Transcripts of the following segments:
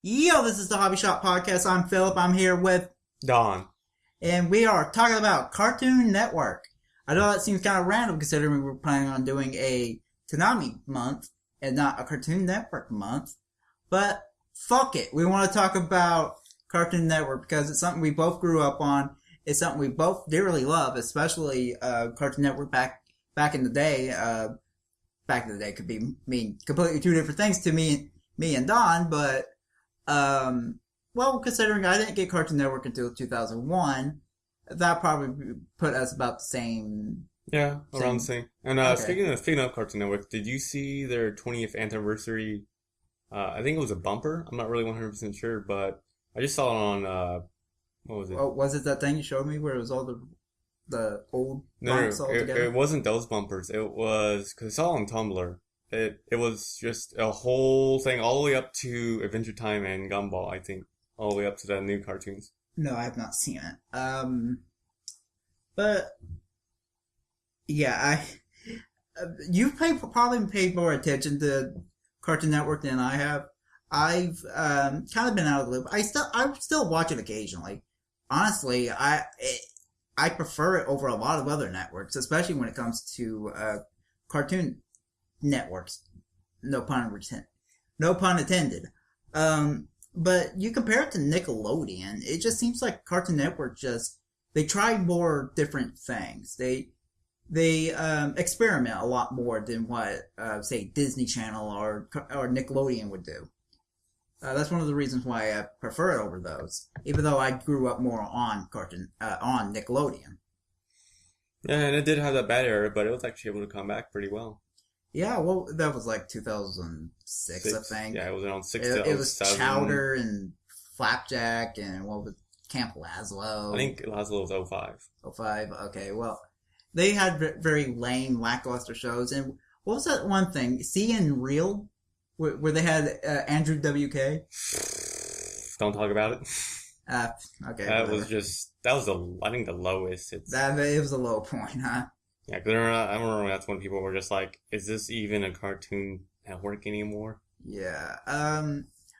Yo, this is the Hobby Shop Podcast. I'm Philip. I'm here with Don. and we are talking about Cartoon Network. I know that seems kind of random considering we were planning on doing a Toonami month and not a Cartoon Network month, but fuck it. We want to talk about Cartoon Network because it's something we both grew up on. It's something we both dearly love, especially Cartoon Network back in the day. Back in the day could mean completely two different things to me and Don, but well, considering I didn't get Cartoon Network until 2001, that probably put us about the same. Yeah, around the same. And Okay. speaking of Cartoon Network, did you see their 20th anniversary? I think it was a bumper. I'm not really 100% sure, but I just saw it on what was it? Oh, was it that thing you showed me where it was all the old No, bumps all together? it wasn't those bumpers. It was because I saw it on Tumblr. It was just a whole thing all the way up to Adventure Time and Gumball, I think, all the way up to the new cartoons. No, I have not seen it. But yeah, you've probably paid more attention to Cartoon Network than I have. I've kind of been out of the loop. I still watch it occasionally. Honestly, I prefer it over a lot of other networks, especially when it comes to cartoon networks. No pun intended. But you compare it to Nickelodeon, it just seems like Cartoon Network they try more different things. They experiment a lot more than what say Disney Channel or Nickelodeon would do. That's one of the reasons why I prefer it over those, even though I grew up more on on Nickelodeon. Yeah, and it did have that bad era, but it was actually able to come back pretty well. Yeah, well, that was like 2006, I think. Yeah, it was around 6 It to was 07. Chowder and Flapjack and what was Camp Lazlo. I think Laszlo was 05. 05. Okay, well, they had very lame, lackluster shows. And what was that one thing? Seeing Real, where they had Andrew WK. Don't talk about it. Okay. That whatever. was I think the lowest. It was a low point, huh? Yeah, because I remember that's when people were just like, "Is this even a Cartoon Network anymore?" Yeah. I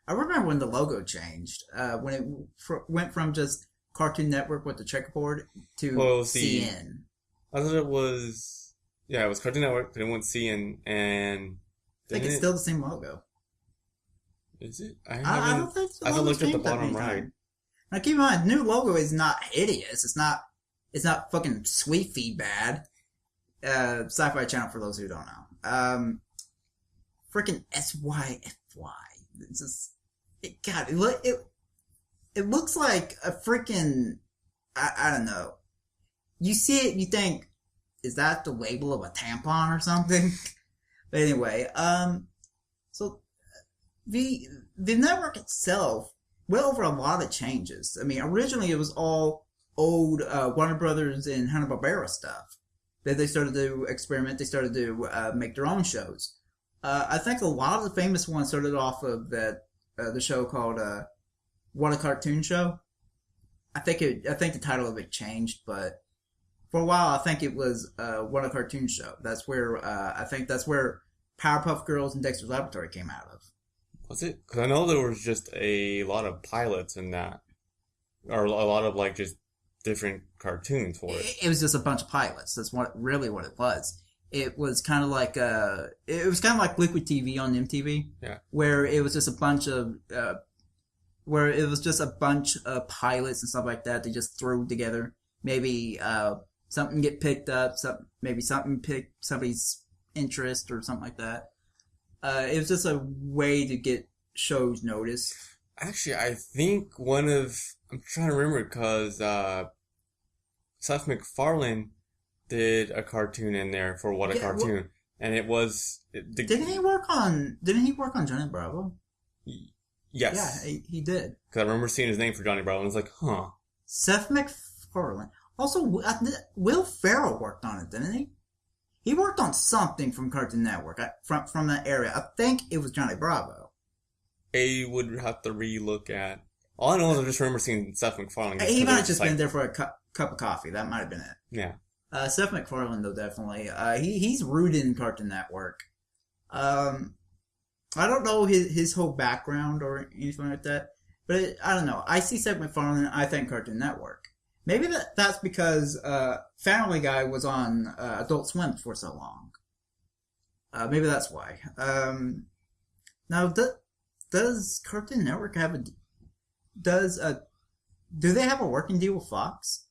remember when the logo changed. When it went from just Cartoon Network with the checkerboard to CN. I thought it was it was Cartoon Network, then it went CN, and I think it's still the same logo. Is it? I don't think so. I haven't looked at the bottom right. Now keep in mind, new logo is not hideous. It's not fucking sweet feed bad. Sci-Fi Channel for those who don't know. Freaking SYFY. It's just, it looks like a freaking, I don't know. You see it, you think, is that the label of a tampon or something? But anyway, so the network itself went over a lot of changes. I mean, originally it was all old Warner Brothers and Hanna-Barbera stuff. Then they started to experiment. They started to make their own shows. I think a lot of the famous ones started off of the show called What a Cartoon Show. I think the title of it changed, but for a while I think it was What a Cartoon Show. That's where that's where Powerpuff Girls and Dexter's Laboratory came out of. Was it? Because I know there was just a lot of pilots in that, or a lot of like just different cartoons for it. It was just a bunch of pilots. That's really what it was. It was kind of like Liquid TV on MTV. Yeah. Where it was just a bunch of pilots and stuff like that. They just threw together. Maybe something get picked up. Maybe something picked somebody's interest or something like that. It was just a way to get shows noticed. Actually, I think I'm trying to remember because Seth MacFarlane did a cartoon in there for What a Cartoon, and it was. Didn't he work on Johnny Bravo? Yes. Yeah, he did. Because I remember seeing his name for Johnny Bravo, and I was like, huh. Seth MacFarlane. Also, Will Ferrell worked on it, didn't he? He worked on something from Cartoon Network from that area. I think it was Johnny Bravo. I would have to relook at. All I know is I just remember seeing Seth MacFarlane. He might have just been there for a cup of coffee. That might have been it. Yeah. Seth MacFarlane, though, definitely. He's rooted in Cartoon Network. I don't know his whole background or anything like that, but I don't know. I see Seth MacFarlane, I think Cartoon Network. Maybe that's because Family Guy was on Adult Swim for so long. Maybe that's why. Now, does Cartoon Network have do they have a working deal with Fox?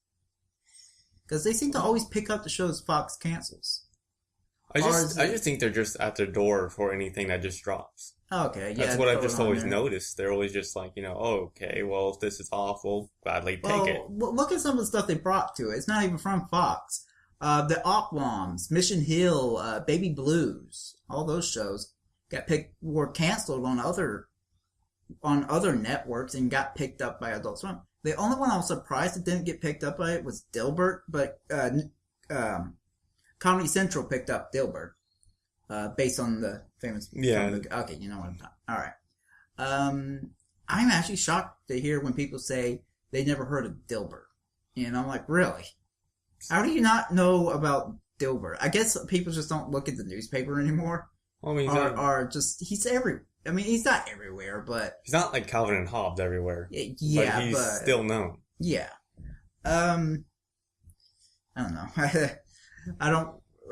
Because they seem to always pick up the shows Fox cancels. I just think they're just at their door for anything that just drops. Okay, yeah. That's what I've just always noticed. They're always just like, oh, okay, well, if this is off, we'll gladly take it. Well, look at some of the stuff they brought to it. It's not even from Fox. The Aquamoms, Mission Hill, Baby Blues, all those shows were canceled on other networks and got picked up by Adult Swim. The only one I was surprised it didn't get picked up by it was Dilbert, but Comedy Central picked up Dilbert, based on the famous. Yeah. Okay, you know what I'm talking. All right. I'm actually shocked to hear when people say they never heard of Dilbert. And I'm like, really? How do you not know about Dilbert? I guess people just don't look at the newspaper anymore. Well, I mean, he's everywhere. I mean, he's not everywhere, but he's not like Calvin and Hobbes everywhere. Yeah, but he's still known. Yeah. I don't know.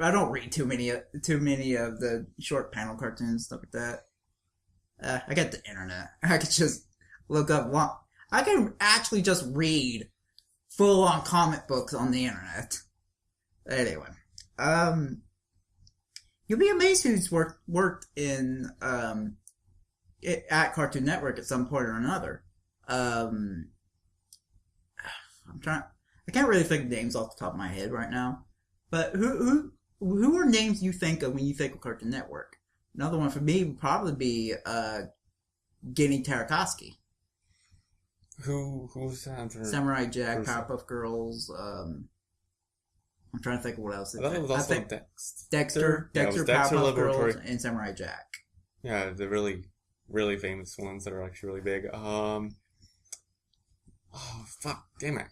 I don't read too many of the short panel cartoons, stuff like that. I got the internet. I could just look up I can actually just read full on comic books on the internet. Anyway, you'll be amazed who's worked in at Cartoon Network at some point or another. I can't really think of names off the top of my head right now. But who are names you think of when you think of Cartoon Network? Another one for me would probably be Genny Tartakovsky. Who's that? Samurai Jack, Powerpuff Girls. I'm trying to think of what else. I thought it was also Dexter, Dexter Powerpuff Girls, and Samurai Jack. Yeah, the really, really famous ones that are actually really big. Oh, fuck, damn it.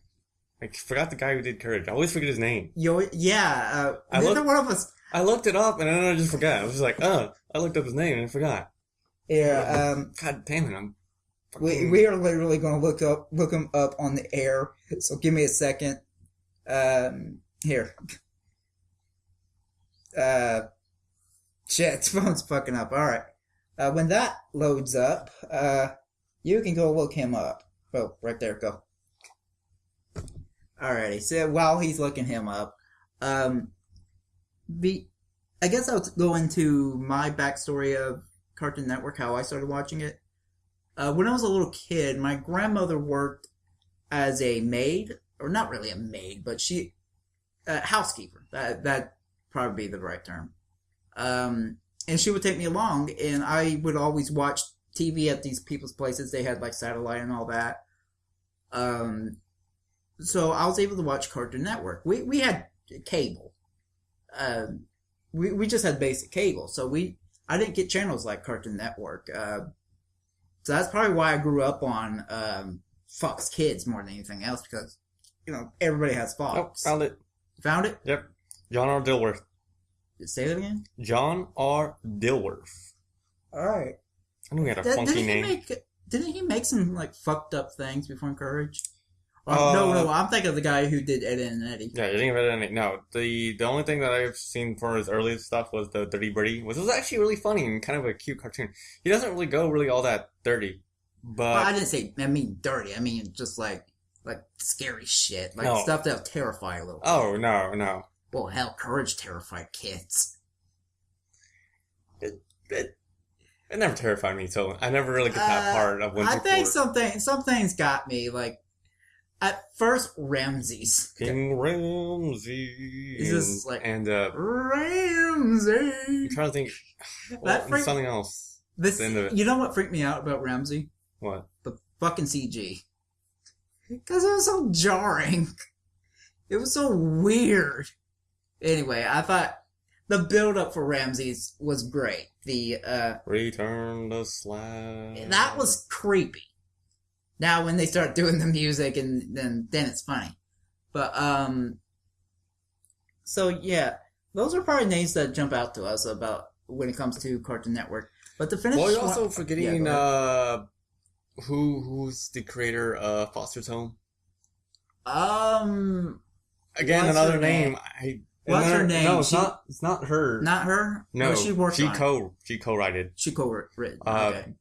I forgot the guy who did Courage. I always forget his name. Neither one of us. I looked it up and then I just forgot. I was just like, I looked up his name and I forgot. Yeah. God damn it! We are literally going to look him up on the air. So give me a second. Here. Shit, phone's fucking up. All right. When that loads up, you can go look him up. Oh, right there. Go. Alrighty, so while he's looking him up, I guess I'll go into my backstory of Cartoon Network, how I started watching it. When I was a little kid, my grandmother worked as a maid, or not really a maid, but housekeeper. That'd probably be the right term. And she would take me along, and I would always watch TV at these people's places. They had like satellite and all that. So I was able to watch Cartoon Network. We had cable. We just had basic cable. So I didn't get channels like Cartoon Network. So that's probably why I grew up on Fox Kids more than anything else, because everybody has Fox. Oh, found it. Found it? Yep. John R. Dilworth. Say that again? John R. Dilworth. Alright. I knew he had a funky name. Didn't he make some like fucked up things before Courage? No, I'm thinking of the guy who did Ed, Edd and Eddy. Yeah, you're thinking of Ed, Edd and Eddy. No, the only thing that I've seen for his earliest stuff was the Dirty Birdie, which was actually really funny and kind of a cute cartoon. He doesn't really go all that dirty, but... Well, I didn't say, dirty. I mean just like scary shit. Like stuff that'll terrify a little kid. Oh, no. Well, hell, Courage terrified kids. It never terrified me, so I never really get that part of Winter I think some things got me, like, at first, Ramses. King Ramses. He's just like, Ramses. I'm trying to think. Something else. You know what freaked me out about Ramsey? What? The fucking CG. Because it was so jarring. It was so weird. Anyway, I thought the build-up for Ramses was great. Return the Slag. That was creepy. Now, when they start doing the music, and then it's funny. But, so yeah, those are probably names that jump out to us about when it comes to Cartoon Network. But to finish, well, you're also forgetting yeah, who's the creator of Foster's Home. Again, another name. What's her name? No, it's not her. Not her. No, she worked on it. She co-wrote. She co-wrote. Okay.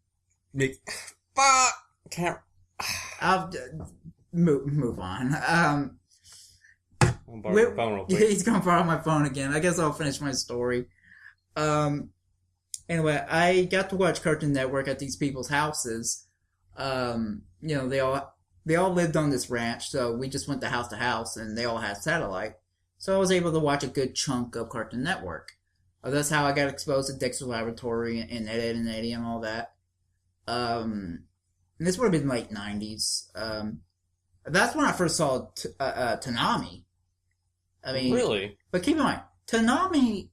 Fuck. Can't. I'll move on. I'll borrow my phone real quick. He's gonna borrow my phone again. I guess I'll finish my story. Anyway, I got to watch Cartoon Network at these people's houses. They all lived on this ranch, so we just went to house, and they all had satellite. So I was able to watch a good chunk of Cartoon Network. That's how I got exposed to Dexter's Laboratory and Ed, Edd n Eddy and all that. And this would have been late 90s. That's when I first saw Toonami. I mean, really? But keep in mind, Toonami,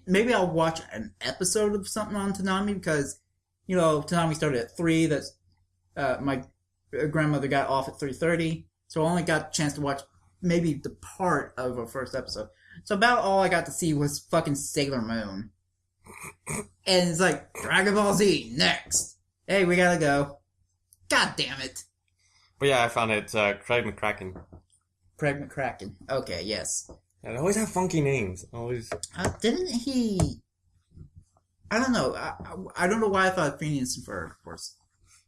maybe I'll watch an episode of something on Toonami because, Toonami started at 3. That's, my grandmother got off at 3:30. So I only got a chance to watch maybe the part of a first episode. So about all I got to see was fucking Sailor Moon. And it's like, Dragon Ball Z, next. Hey, we gotta go. God damn it. But yeah, I found it, Craig McCracken. Craig McCracken. Okay, yes. Yeah, they always have funky names. Always. Didn't he... I don't know. I don't know why I thought Phineas and Ferb, of course.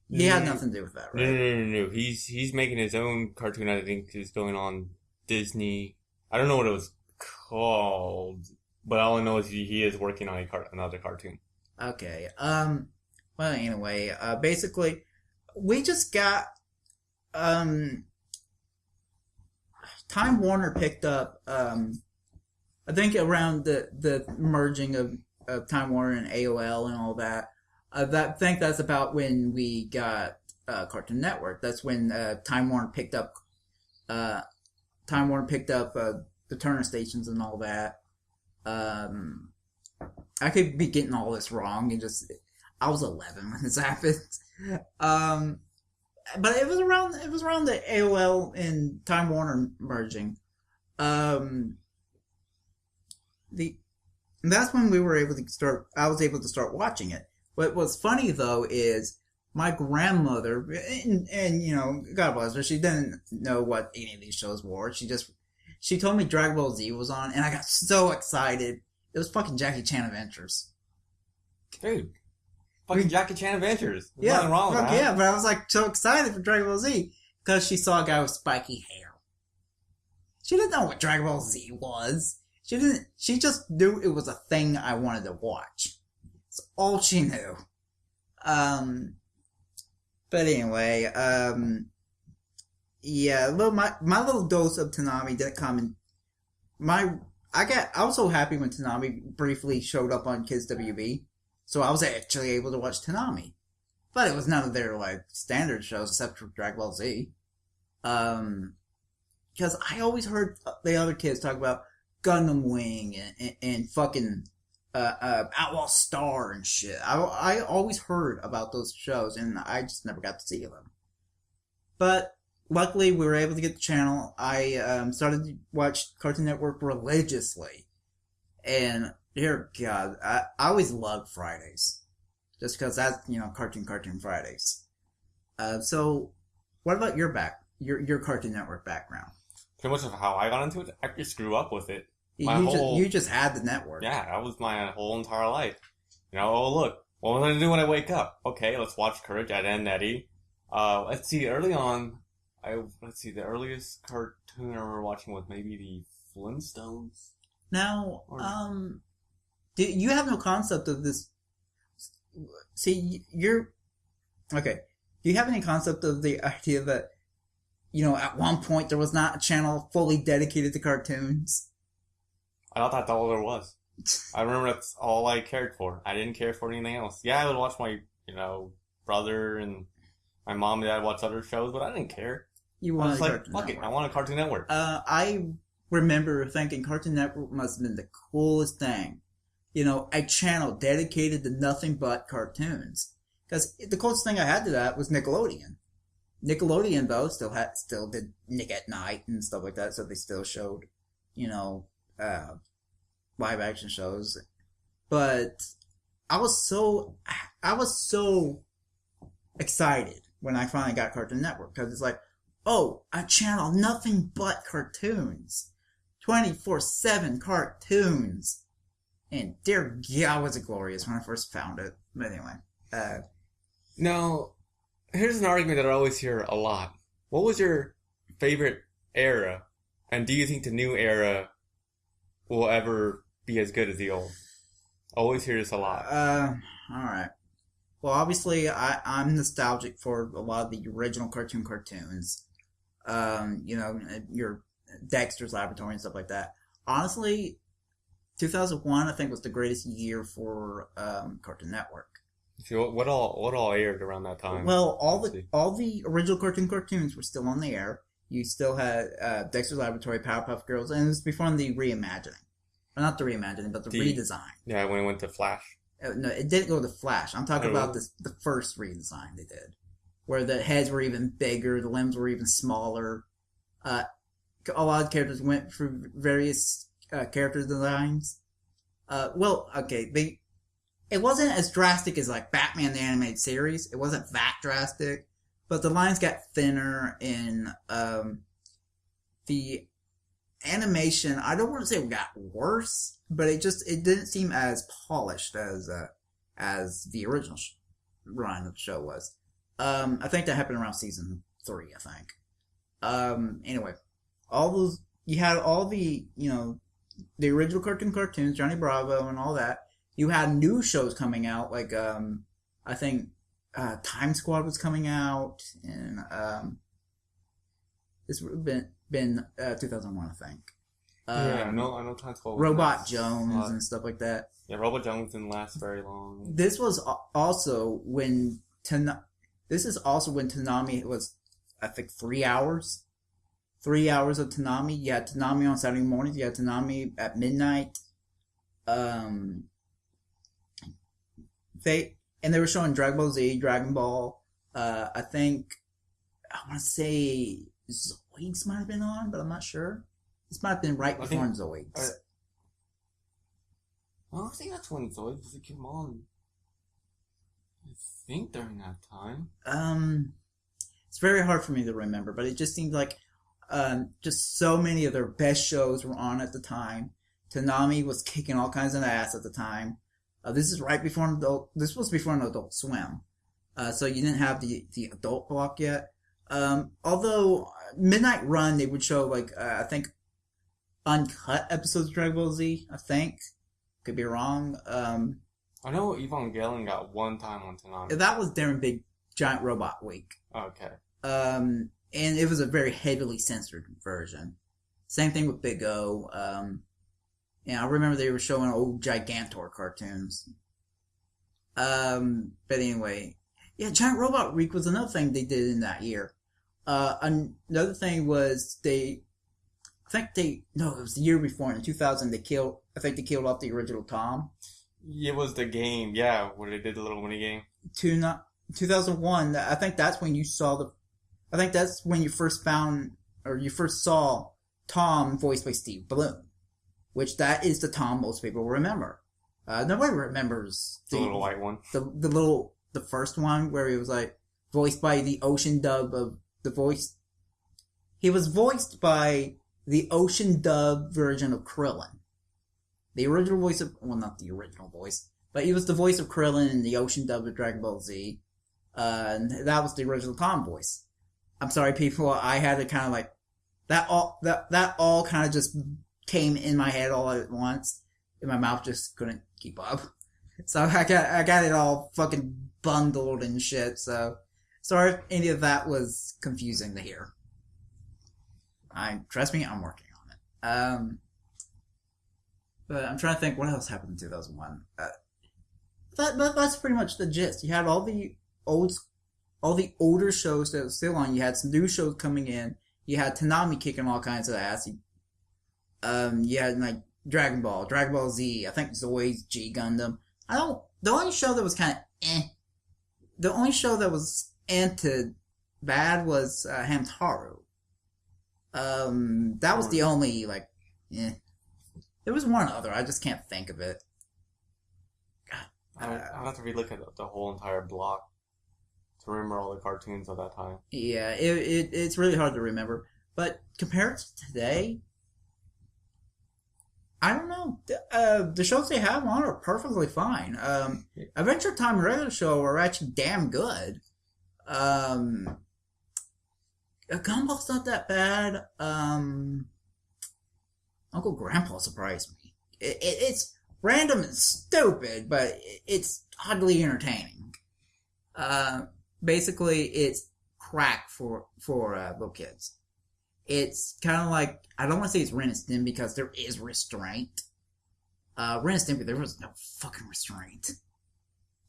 He had nothing to do with that, right? No. He's making his own cartoon, I think, is going on Disney. I don't know what it was called, but all I know is he is working on another cartoon. Okay. Well, anyway, basically, we just got, Time Warner picked up, I think around the merging of Time Warner and AOL and all that. I think that's about when we got Cartoon Network. That's when Time Warner picked up the Turner stations and all that. I could be getting all this wrong. I was 11 when this happened. But it was around the AOL and Time Warner merging. That's when we were able to start. I was able to start watching it. What was funny though is my grandmother, and God bless her, she didn't know what any of these shows were. She told me Dragon Ball Z was on, and I got so excited. It was fucking Jackie Chan Adventures. Dude. Fucking Jackie Chan Adventures. There's nothing wrong with that. Yeah, but I was like so excited for Dragon Ball Z because she saw a guy with spiky hair. She didn't know what Dragon Ball Z was. She just knew it was a thing I wanted to watch. That's all she knew. But anyway, yeah, my little dose of Toonami didn't come in. I was so happy when Toonami briefly showed up on Kids WB, so I was actually able to watch Toonami. But it was none of their standard shows except for Dragon Ball Z. Because I always heard the other kids talk about Gundam Wing and fucking Outlaw Star and shit. I always heard about those shows, and I just never got to see them. But luckily, we were able to get the channel. I started to watch Cartoon Network religiously. And, dear God, I always loved Fridays. Just because that's, Cartoon Fridays. So, what about your Cartoon Network background? Pretty much of how I got into it. I just grew up with it. You just had the network. Yeah, that was my whole entire life. Oh look, what am I going to do when I wake up? Okay, let's watch Courage, Ed, Edd n Eddy. Let's see, early on, the earliest cartoon I remember watching was maybe the Flintstones. Now, you have no concept of this. See, okay. Do you have any concept of the idea that, at one point there was not a channel fully dedicated to cartoons? I thought that's all there was. I remember that's all I cared for. I didn't care for anything else. Yeah, I would watch my, brother and my mom and dad watch other shows, but I didn't care. You wanted fuck it, I want a Cartoon Network. I remember thinking Cartoon Network must have been the coolest thing. A channel dedicated to nothing but cartoons. Because the closest thing I had to that was Nickelodeon. Nickelodeon, though, still did Nick at Night and stuff like that, so they still showed, live action shows. But I was so excited when I finally got Cartoon Network because it's like, oh, a channel nothing but cartoons, 24/7 cartoons, and dear God, was it glorious when I first found it. But anyway, Now, here's an argument that I always hear a lot. What was your favorite era, and do you think the new era will ever be as good as the old? Always hear this a lot. all right. Well, obviously, I'm nostalgic for a lot of the original cartoons. Your Dexter's Laboratory and stuff like that. Honestly, 2001, I think, was the greatest year for Cartoon Network. See, what all aired around that time? Well, all the original cartoons were still on the air. You still had Dexter's Laboratory, Powerpuff Girls, and it was before the reimagining. Well, not the reimagining, but the redesign. Yeah, when it went to Flash. No, it didn't go to Flash. I'm talking about the first redesign they did, where the heads were even bigger, the limbs were even smaller. A lot of characters went through various character designs. It wasn't as drastic as like Batman the Animated Series. It wasn't that drastic, but the lines got thinner and the animation, I don't want to say it got worse, but it didn't seem as polished as the original run of the show was. I think that happened around season 3, I think. Anyway, you had all the the original cartoons, Johnny Bravo and all that. You had new shows coming out, like I think Time Squad was coming out, and this would have been 2001, I think. I know Time Squad. Robot Jones and stuff like that. Yeah, Robot Jones didn't last very long. This was also when Toonami was, I think, 3 hours. 3 hours of Toonami. You had Toonami on Saturday mornings. You had Toonami at midnight. They were showing Dragon Ball Z, Dragon Ball. I think I want to say Zoids might have been on, but I'm not sure. This might have been right before Zoids. I think that's when Zoids came on. I think during that time. It's very hard for me to remember, but it just seemed like just so many of their best shows were on at the time. Toonami was kicking all kinds of ass at the time. This is right before this was before an Adult Swim, so you didn't have the adult block yet. Although Midnight Run, they would show like I think uncut episodes of Dragon Ball Z. I think, could be wrong. I know Evangelion got one time on Toonami. That was during Big Giant Robot Week. Okay. And it was a very heavily censored version. Same thing with Big O. I remember they were showing old Gigantor cartoons. But anyway, yeah, Giant Robot Week was another thing they did in that year. Another thing was it was the year before, in 2000, they killed off the original Tom. It was the game, yeah, where they did the little mini game. 2001, I think that's when you first saw Tom voiced by Steve Bloom. Which that is the Tom most people remember. Nobody remembers the little white one. The first one where he was like voiced by the ocean dub of the voice. He was voiced by the ocean dub version of Krillin. The original voice not the original voice, but he was the voice of Krillin in the ocean dub of Dragon Ball Z. And that was the original Tom voice. I'm sorry, people. I had to kind of like that all kind of just came in my head all at once, and my mouth just couldn't keep up. So I got it all fucking bundled and shit. So sorry if any of that was confusing to hear. Trust me, I'm working on it. But I'm trying to think what else happened in 2001. That's pretty much the gist. You had all the older shows that were still on. You had some new shows coming in. You had Toonami kicking all kinds of ass. You had like Dragon Ball Z, I think Zoids, G Gundam. The only show that was kind of the only show that was to bad was Hamtaro. That was the only like There was one other, I just can't think of it. God, I'll have to relook at the whole entire block to remember all the cartoons of that time. Yeah, it's really hard to remember. But compared to today, I don't know. The shows they have on are perfectly fine. Adventure Time regular show are actually damn good. Gumball's not that bad. Uncle Grandpa surprised me. It's random and stupid, but it's oddly entertaining. Basically, it's crack for little kids. It's kind of like, I don't want to say it's Ren and Stimpy because there is restraint. Ren and Stimpy, there was no fucking restraint.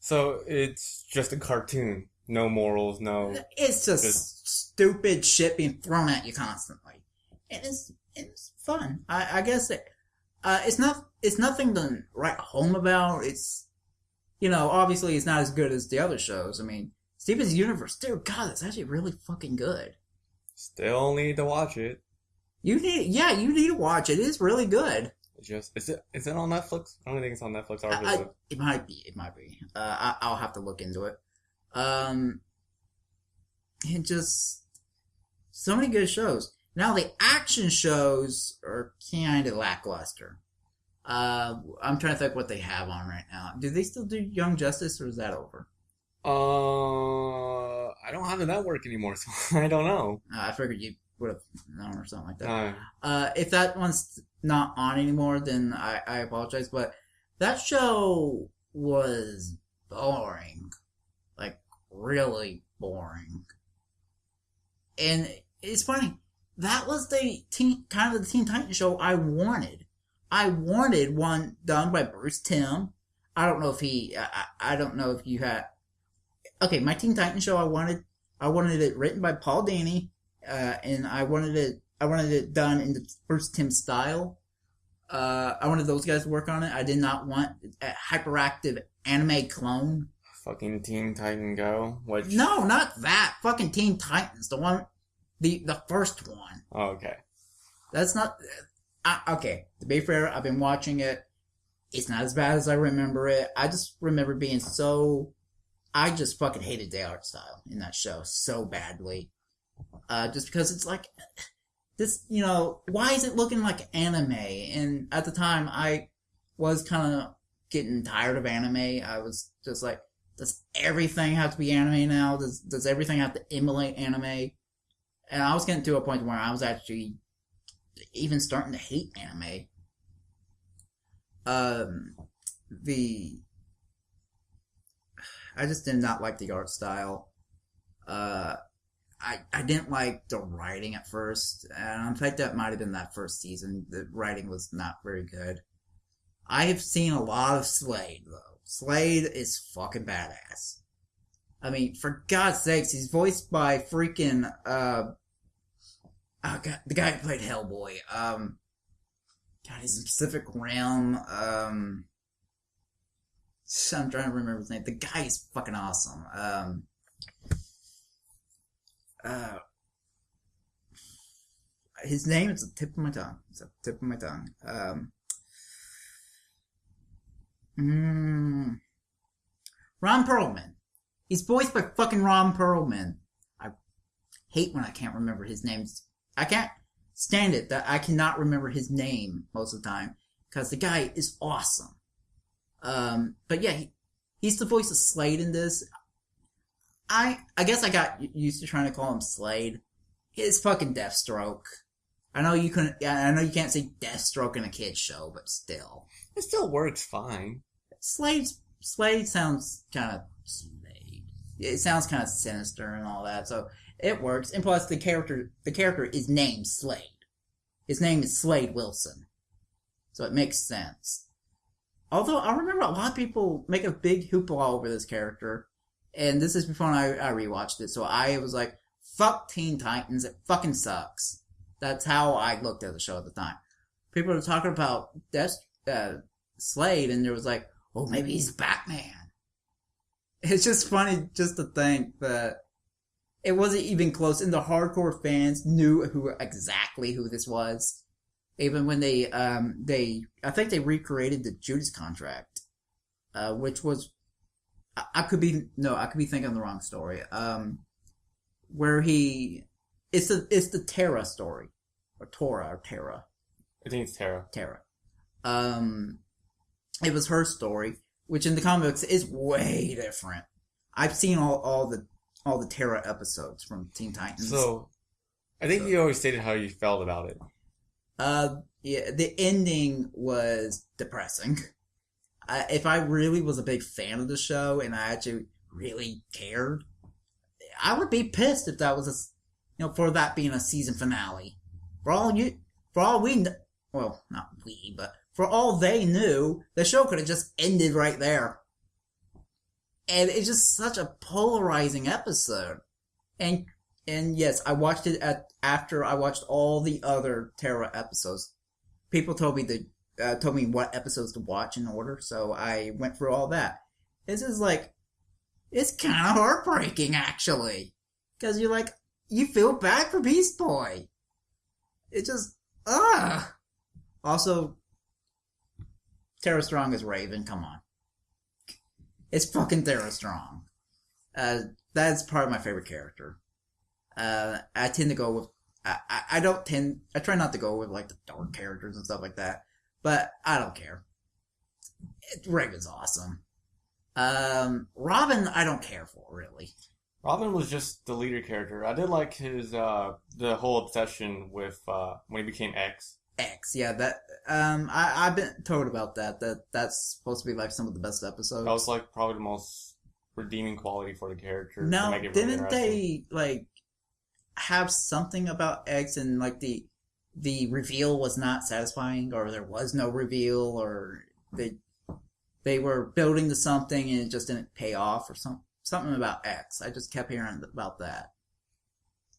So it's just a cartoon. No morals, no... It's just stupid shit being thrown at you constantly. And it's fun. I guess it's nothing to write home about. It's, obviously it's not as good as the other shows. I mean, Steven's Universe, dear God, it's actually really fucking good. Still need to watch it. You need to watch it. It's really good. Is it on Netflix? I don't think it's on Netflix. It might be. I'll have to look into it. It just so many good shows. Now the action shows are kind of lackluster. I'm trying to think what they have on right now. Do they still do Young Justice, or is that over? I don't have the network anymore, so I don't know. I figured you would have known or something like that. If that one's not on anymore, then I apologize. But that show was boring. Like, really boring. And it's funny. That was the Teen Titans show I wanted. I wanted one done by Bruce Timm. I don't know if you had... Okay, my Teen Titans show I wanted it written by Paul Dini, and I wanted it done in the Bruce Timm style. I wanted those guys to work on it. I did not want a hyperactive anime clone. Fucking Teen Titan Go? No, not that. Fucking Teen Titans. The one... The first one. Oh, okay. That's not... okay, to be fair, I've been watching it. It's not as bad as I remember it. I just remember being so... I just fucking hated the art style in that show so badly. Just because it's like... This, why is it looking like anime? And at the time, I was kind of getting tired of anime. I was just like, does everything have to be anime now? Does everything have to emulate anime? And I was getting to a point where I was actually even starting to hate anime. I just did not like the art style. I didn't like the writing at first. And in fact, that might have been that first season. The writing was not very good. I have seen a lot of Slade, though. Slade is fucking badass. I mean, for God's sakes, he's voiced by freaking, the guy who played Hellboy. God, he's in Pacific Realm. I'm trying to remember his name. The guy is fucking awesome. His name is the tip of my tongue. It's at the tip of my tongue. Ron Perlman. He's voiced by fucking Ron Perlman. I hate when I can't remember his name. I can't stand it that I cannot remember his name most of the time. Because the guy is awesome. But yeah, he's the voice of Slade in this. I guess I got used to trying to call him Slade. It's fucking Deathstroke. I know you can't say Deathstroke in a kid's show, but still. It still works fine. Slade sounds kind of... It sounds kind of sinister and all that, so it works. And plus, the character is named Slade. His name is Slade Wilson. So it makes sense. Although, I remember a lot of people make a big hoopla over this character. And this is before I rewatched it, so I was like, fuck Teen Titans, it fucking sucks. That's how I looked at the show at the time. People were talking about Slade, and there was like, oh, maybe he's Batman. It's just funny just to think that it wasn't even close, and the hardcore fans knew exactly who this was. Even when I think they recreated the Judas Contract, which was I could be thinking of the wrong story. Where it's the Terra story, or Tora or Terra. I think it's Terra. Terra. It was her story, which in the comics is way different. I've seen all the Terra episodes from Teen Titans. So, I think you always stated how you felt about it. Yeah, the ending was depressing. If I really was a big fan of the show and I actually really cared, I would be pissed if that was for that being a season finale. For all we, well, not we, but for all they knew, the show could have just ended right there. And it's just such a polarizing episode. And yes, I watched it after I watched all the other Terra episodes. People told me what episodes to watch in order, so I went through all that. This is it's kind of heartbreaking, actually. Because you feel bad for Beast Boy. It just, Also, Tara Strong is Raven, come on. It's fucking Tara Strong. That's probably my favorite character. I tend to go with, I try not to go with the dark characters and stuff like that. But I don't care. Raven's awesome. Robin, I don't care for, really. Robin was just the leader character. I did like his, the whole obsession with, when he became X. X, yeah, that, I've been told about that that's supposed to be some of the best episodes. That was probably the most redeeming quality for the character. No, to make it didn't really they, have something about X and, the reveal was not satisfying, or there was no reveal, or they were building to something and it just didn't pay off, or something about X. I just kept hearing about that.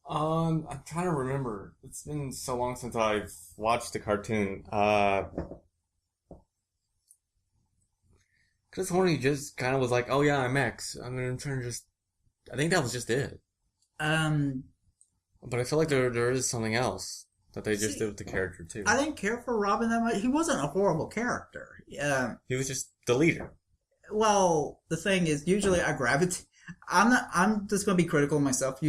I'm trying to remember. It's been so long since I've watched the cartoon. Because when he just kind of was oh yeah, I'm X. I'm trying to I think that was just it. But I feel like there is something else that they just did with the character too. I didn't care for Robin that much. He wasn't a horrible character. He was just the leader. Well, the thing is, usually I gravitate. I'm just going to be critical of myself.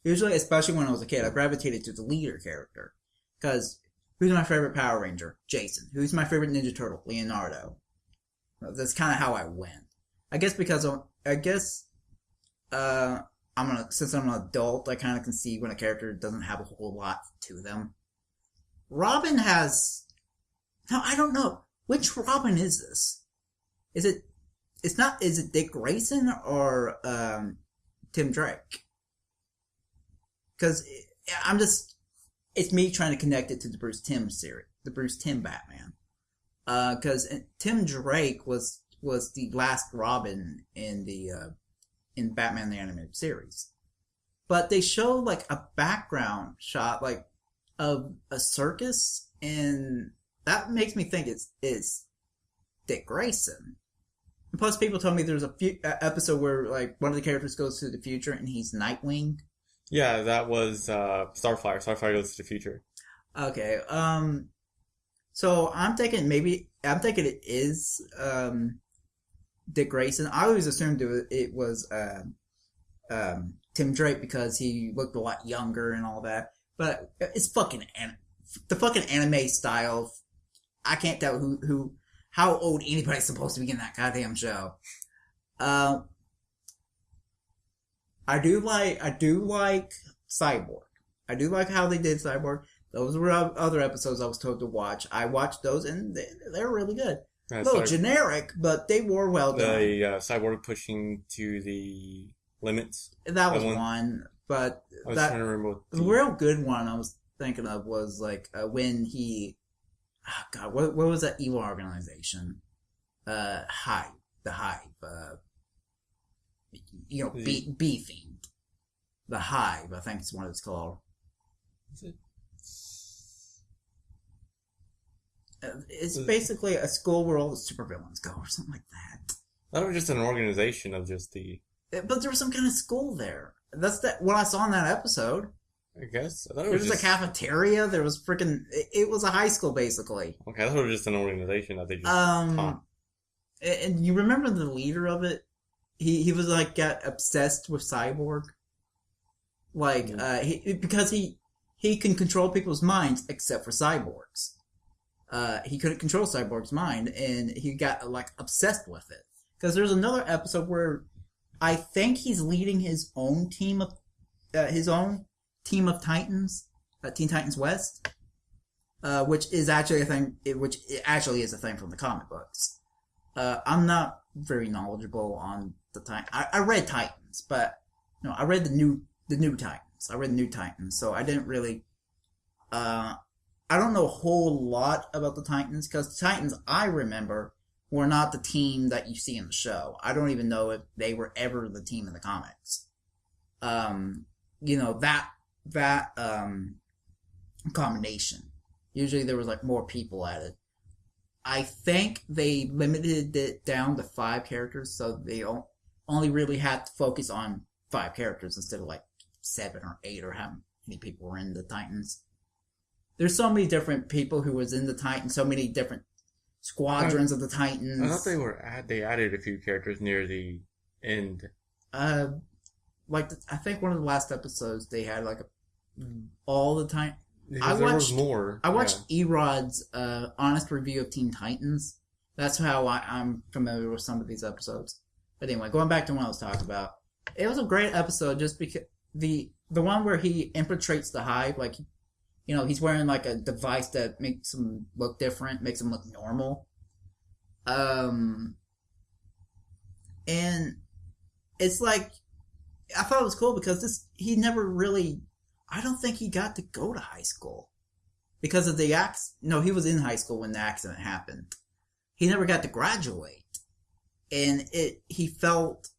Usually, especially when I was a kid, I gravitated to the leader character. Because who's my favorite Power Ranger? Jason. Who's my favorite Ninja Turtle? Leonardo. That's kind of how I went. Since I'm an adult, I kind of can see when a character doesn't have a whole lot to them. Robin has... No, I don't know. Which Robin is this? Is it Dick Grayson or Tim Drake? Because it's me trying to connect it to the Bruce Timm series, the Bruce Timm Batman. Because Tim Drake was the last Robin in Batman the Animated Series. But they show a background shot of a circus, and that makes me think it's Dick Grayson. And plus, people told me there's a episode where one of the characters goes to the future and he's Nightwing. Yeah, that was Starfire. Starfire goes to the future. Okay. So I'm thinking it is Dick Grayson. I always assumed it was Tim Drake because he looked a lot younger and all that. But it's the fucking anime style. I can't tell how old anybody's supposed to be in that goddamn show. I do like Cyborg. I do like how they did Cyborg. Those were other episodes I was told to watch. I watched those and they're really good. A little generic, but they were well done. The Cyborg pushing to the limits. That was one, but I was trying to remember the real good one I was thinking of was when he, oh god, what was that evil organization? Hive, the Hive. Bee themed. The Hive, I think is what it's called. Is it? It's basically a school where all the supervillains go, or something like that. That was just an organization of just the... But there was some kind of school there. That's what I saw in that episode. I guess. I thought there was a cafeteria. There was freaking... It was a high school, basically. Okay, I thought it was just an organization that they just taught. And you remember the leader of it? he was like got obsessed with Cyborg, like because he can control people's minds except for Cyborg's. He couldn't control Cyborg's mind, and he got like obsessed with it. Because there's another episode where I think he's leading his own team of Titans, Teen Titans West, which is actually a thing. Which actually is a thing from the comic books. I'm not very knowledgeable on the Titans. I read Titans, but no, I read the new Titans. I read the new Titans, so I didn't really. I don't know a whole lot about the Titans, because the Titans I remember were not the team that you see in the show. I don't even know if they were ever the team in the comics. That combination. Usually there was like more people at it. I think they limited it down to 5 characters, so they only really had to focus on 5 characters instead of like 7 or 8 or how many people were in the Titans. There's so many different people who was in the Titans, so many different squadrons of the Titans. I thought they added a few characters near the end. I think one of the last episodes they had like all the time. There was more. I watched Erod's honest review of Teen Titans. That's how I'm familiar with some of these episodes. But anyway, going back to what I was talking about, it was a great episode just because the one where he infiltrates the hive, like. He's wearing like a device that makes him look different, makes him look normal. And it's like, I thought it was cool because he never really, I don't think he got to go to high school. Because of the accident. No, he was in high school when the accident happened. He never got to graduate. And he felt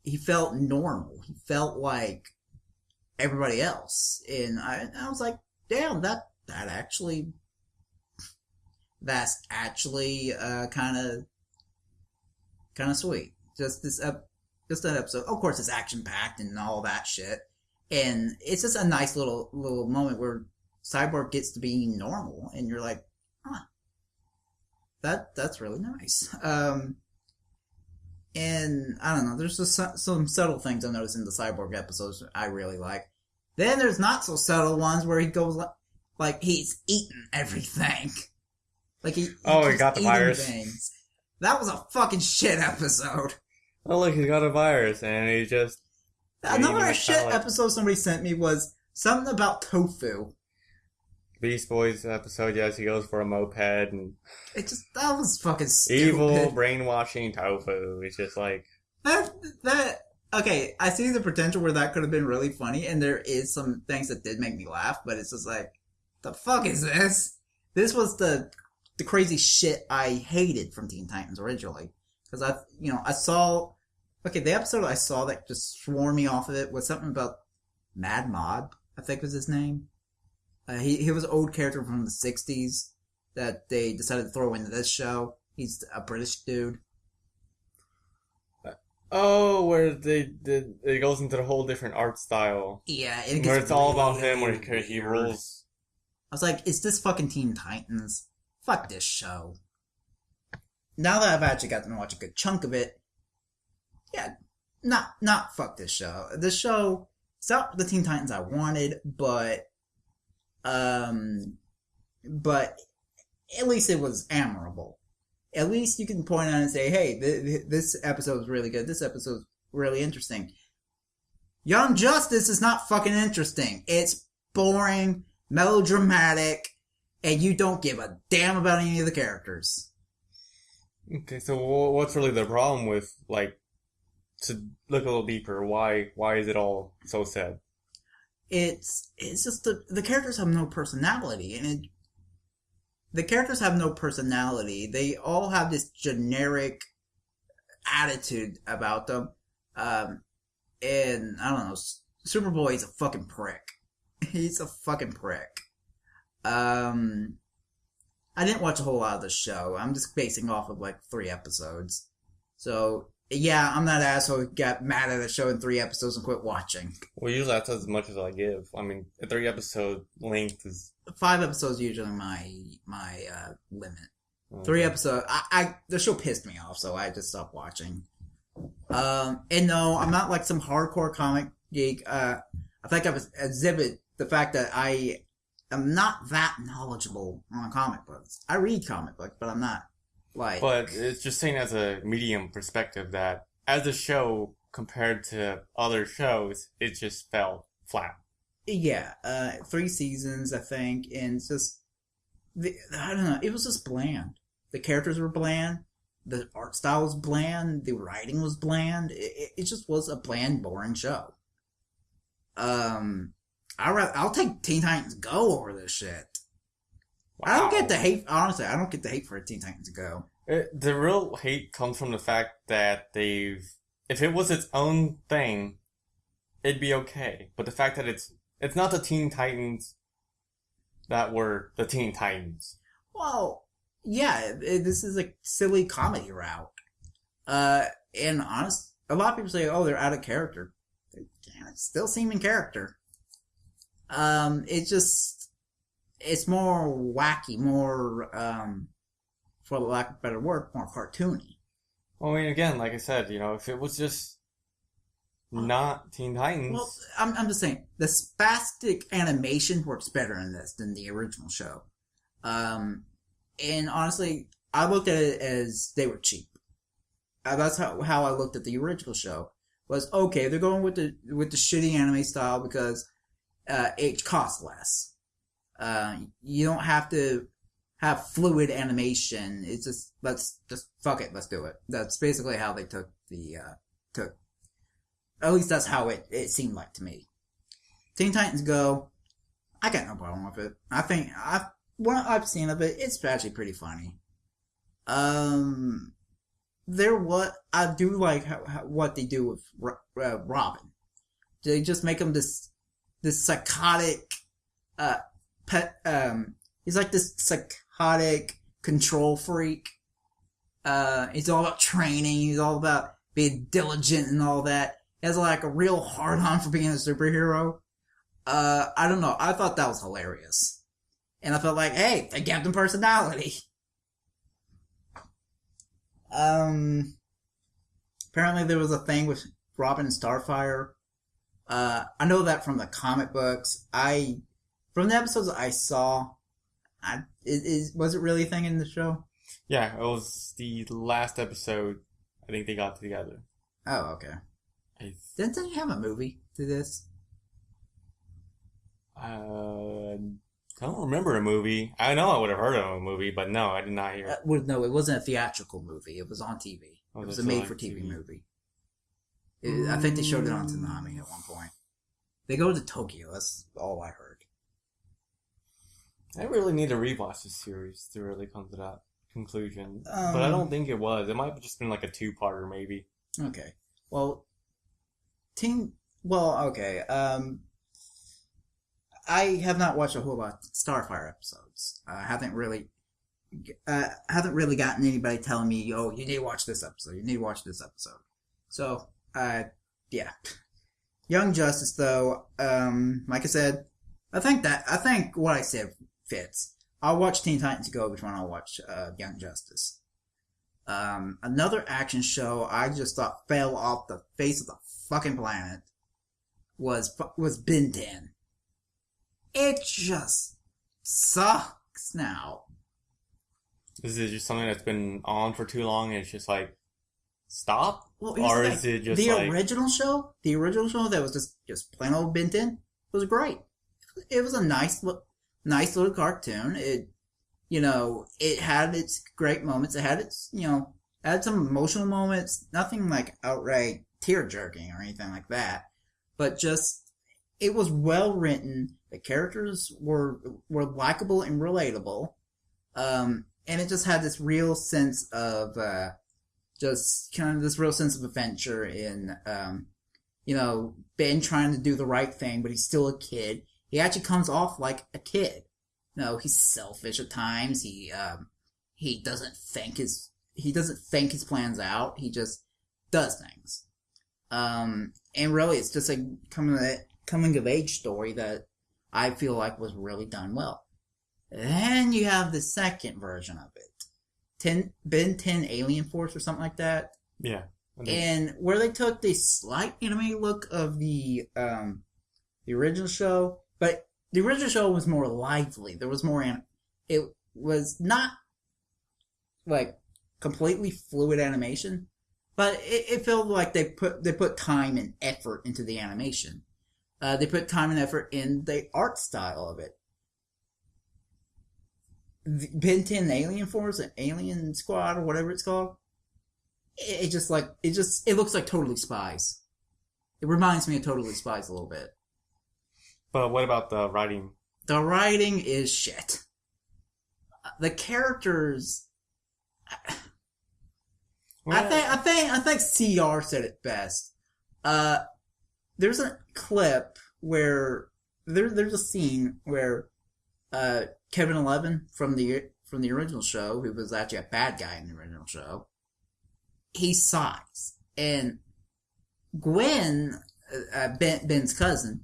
normal. He felt like everybody else. And I was like, damn, that's actually kind of sweet. Just that episode. Of course, it's action packed and all that shit, and it's just a nice little moment where Cyborg gets to be normal, and you're like, that's really nice. And I don't know, there's just some subtle things I noticed in the Cyborg episodes I really like. Then there's not so subtle ones where he goes like he's eating everything. Like he got the virus. Things. That was a fucking shit episode. Oh, look, he got a virus, and he just... Another shit episode somebody sent me was something about tofu. Beast Boys episode, yes, he goes for a moped, and... That was fucking stupid. Evil, brainwashing tofu. It's just like... Okay, I see the potential where that could have been really funny, and there is some things that did make me laugh, but it's just like, the fuck is this? This was the crazy shit I hated from Teen Titans originally. Because I saw, the episode I saw that just swore me off of it was something about Mad Mod, I think was his name. He was an old character from the 60s that they decided to throw into this show. He's a British dude. Oh, where it goes into the whole different art style. Yeah, where it's all about him, where he rules. I was like, is this fucking Teen Titans? Fuck this show. Now that I've actually gotten to watch a good chunk of it, yeah, not fuck this show. This show, it's not the Teen Titans I wanted, but at least it was admirable. At least you can point out and say, hey, this episode is really good. This episode is really interesting. Young Justice is not fucking interesting. It's boring, melodramatic, and you don't give a damn about any of the characters. Okay, so what's really the problem with, to look a little deeper, why is it all so sad? It's just the characters have no personality, and the characters have no personality. They all have this generic attitude about them. And I don't know, Superboy is a fucking prick. He's a fucking prick. I didn't watch a whole lot of the show. I'm just basing off of 3 episodes. So, yeah, I'm that asshole who got mad at a show in 3 episodes and quit watching. Well, usually that's as much as I give. I mean, a 3 episode length is... 5 episodes usually my limit. Okay. 3 episodes. The show pissed me off, so I just stopped watching. And no, I'm not like some hardcore comic geek. I think I exhibit the fact that I am not that knowledgeable on comic books. I read comic books, but I'm not like. But it's just saying as a medium perspective that as a show compared to other shows, it just fell flat. Yeah, 3 seasons, I think, and it's just I don't know. It was just bland. The characters were bland. The art style was bland. The writing was bland. It just was a bland, boring show. I'll take Teen Titans Go over this shit. Wow. I don't get the hate. Honestly, I don't get the hate for Teen Titans Go. The real hate comes from the fact that if it was its own thing, it'd be okay. But the fact that it's not the Teen Titans that were the Teen Titans. Well, yeah, this is a silly comedy route. And honest, a lot of people say, "Oh, they're out of character." They still seem in character. It's more wacky, more, for lack of a better word, more cartoony. Well, I mean, again, like I said, if it was just not Teen Titans. Well, I'm just saying, the spastic animation works better in this than the original show. And honestly, I looked at it as they were cheap. That's how I looked at the original show. Was okay, they're going with the shitty anime style because it costs less. You don't have to have fluid animation. It's just let's fuck it, let's do it. That's basically how they took at least that's how it seemed like to me. Teen Titans Go, I got no problem with it. I think what I've seen of it, it's actually pretty funny. I do like what they do with Robin. They just make him this psychotic he's like this psychotic control freak. He's all about training. He's all about being diligent and all that. He has like a real hard on for being a superhero. I don't know. I thought that was hilarious. And I felt like, hey, they gave them personality. Apparently there was a thing with Robin and Starfire. I know that from the comic books. From the episodes I saw, was it really a thing in the show? Yeah, it was the last episode. I think they got together. Oh, okay. Didn't they have a movie to this? I don't remember a movie. I know I would have heard of a movie, but no, I did not hear it. No, it wasn't a theatrical movie. It was on TV. It was a made-for-TV movie. I think they showed it on Toonami at one point. They go to Tokyo. That's all I heard. I really need to rewatch this series to really come to that conclusion. But I don't think it was. It might have just been like a 2-parter, maybe. Okay. Well, okay. I have not watched a whole lot of Starfire episodes. I haven't really gotten anybody telling me, "Oh, you need to watch this episode. You need to watch this episode." So, yeah. Young Justice, though, like I said, I think what I said fits. I'll watch Teen Titans Go before I'll watch Young Justice. Another action show I just thought fell off the face of the fucking planet was Ben 10. It just sucks now. Is it just something that's been on for too long and it's just like, stop? Well, or is it just the original show? The original show that was just plain old Ben 10 was great. It was a nice little cartoon. It had its great moments. It had its, had some emotional moments. Nothing like outright tear-jerking or anything like that. But just, it was well written. The characters were likable and relatable. And it just had this real sense of, adventure in, Ben trying to do the right thing, but he's still a kid. He actually comes off like a kid. He's selfish at times. He doesn't think his plans out. He just does things. And really, it's just a coming of age story that I feel like was really done well. Then you have the second version of it. Ben 10 Alien Force or something like that. Yeah. And where they took the slight anime look of the original show, but the original show was more lively. There was more it was not like completely fluid animation, but it felt like they put time and effort into the animation. They put time and effort in the art style of it. Ben 10 Alien Force, an Alien Squad, or whatever it's called. It looks like Totally Spies. It reminds me of Totally Spies a little bit. But what about the writing? The writing is shit. The characters. I think CR said it best. There's a clip where there's a scene where Kevin 11 from the original show, who was actually a bad guy in the original show, he sighs, and Gwen, Ben's cousin,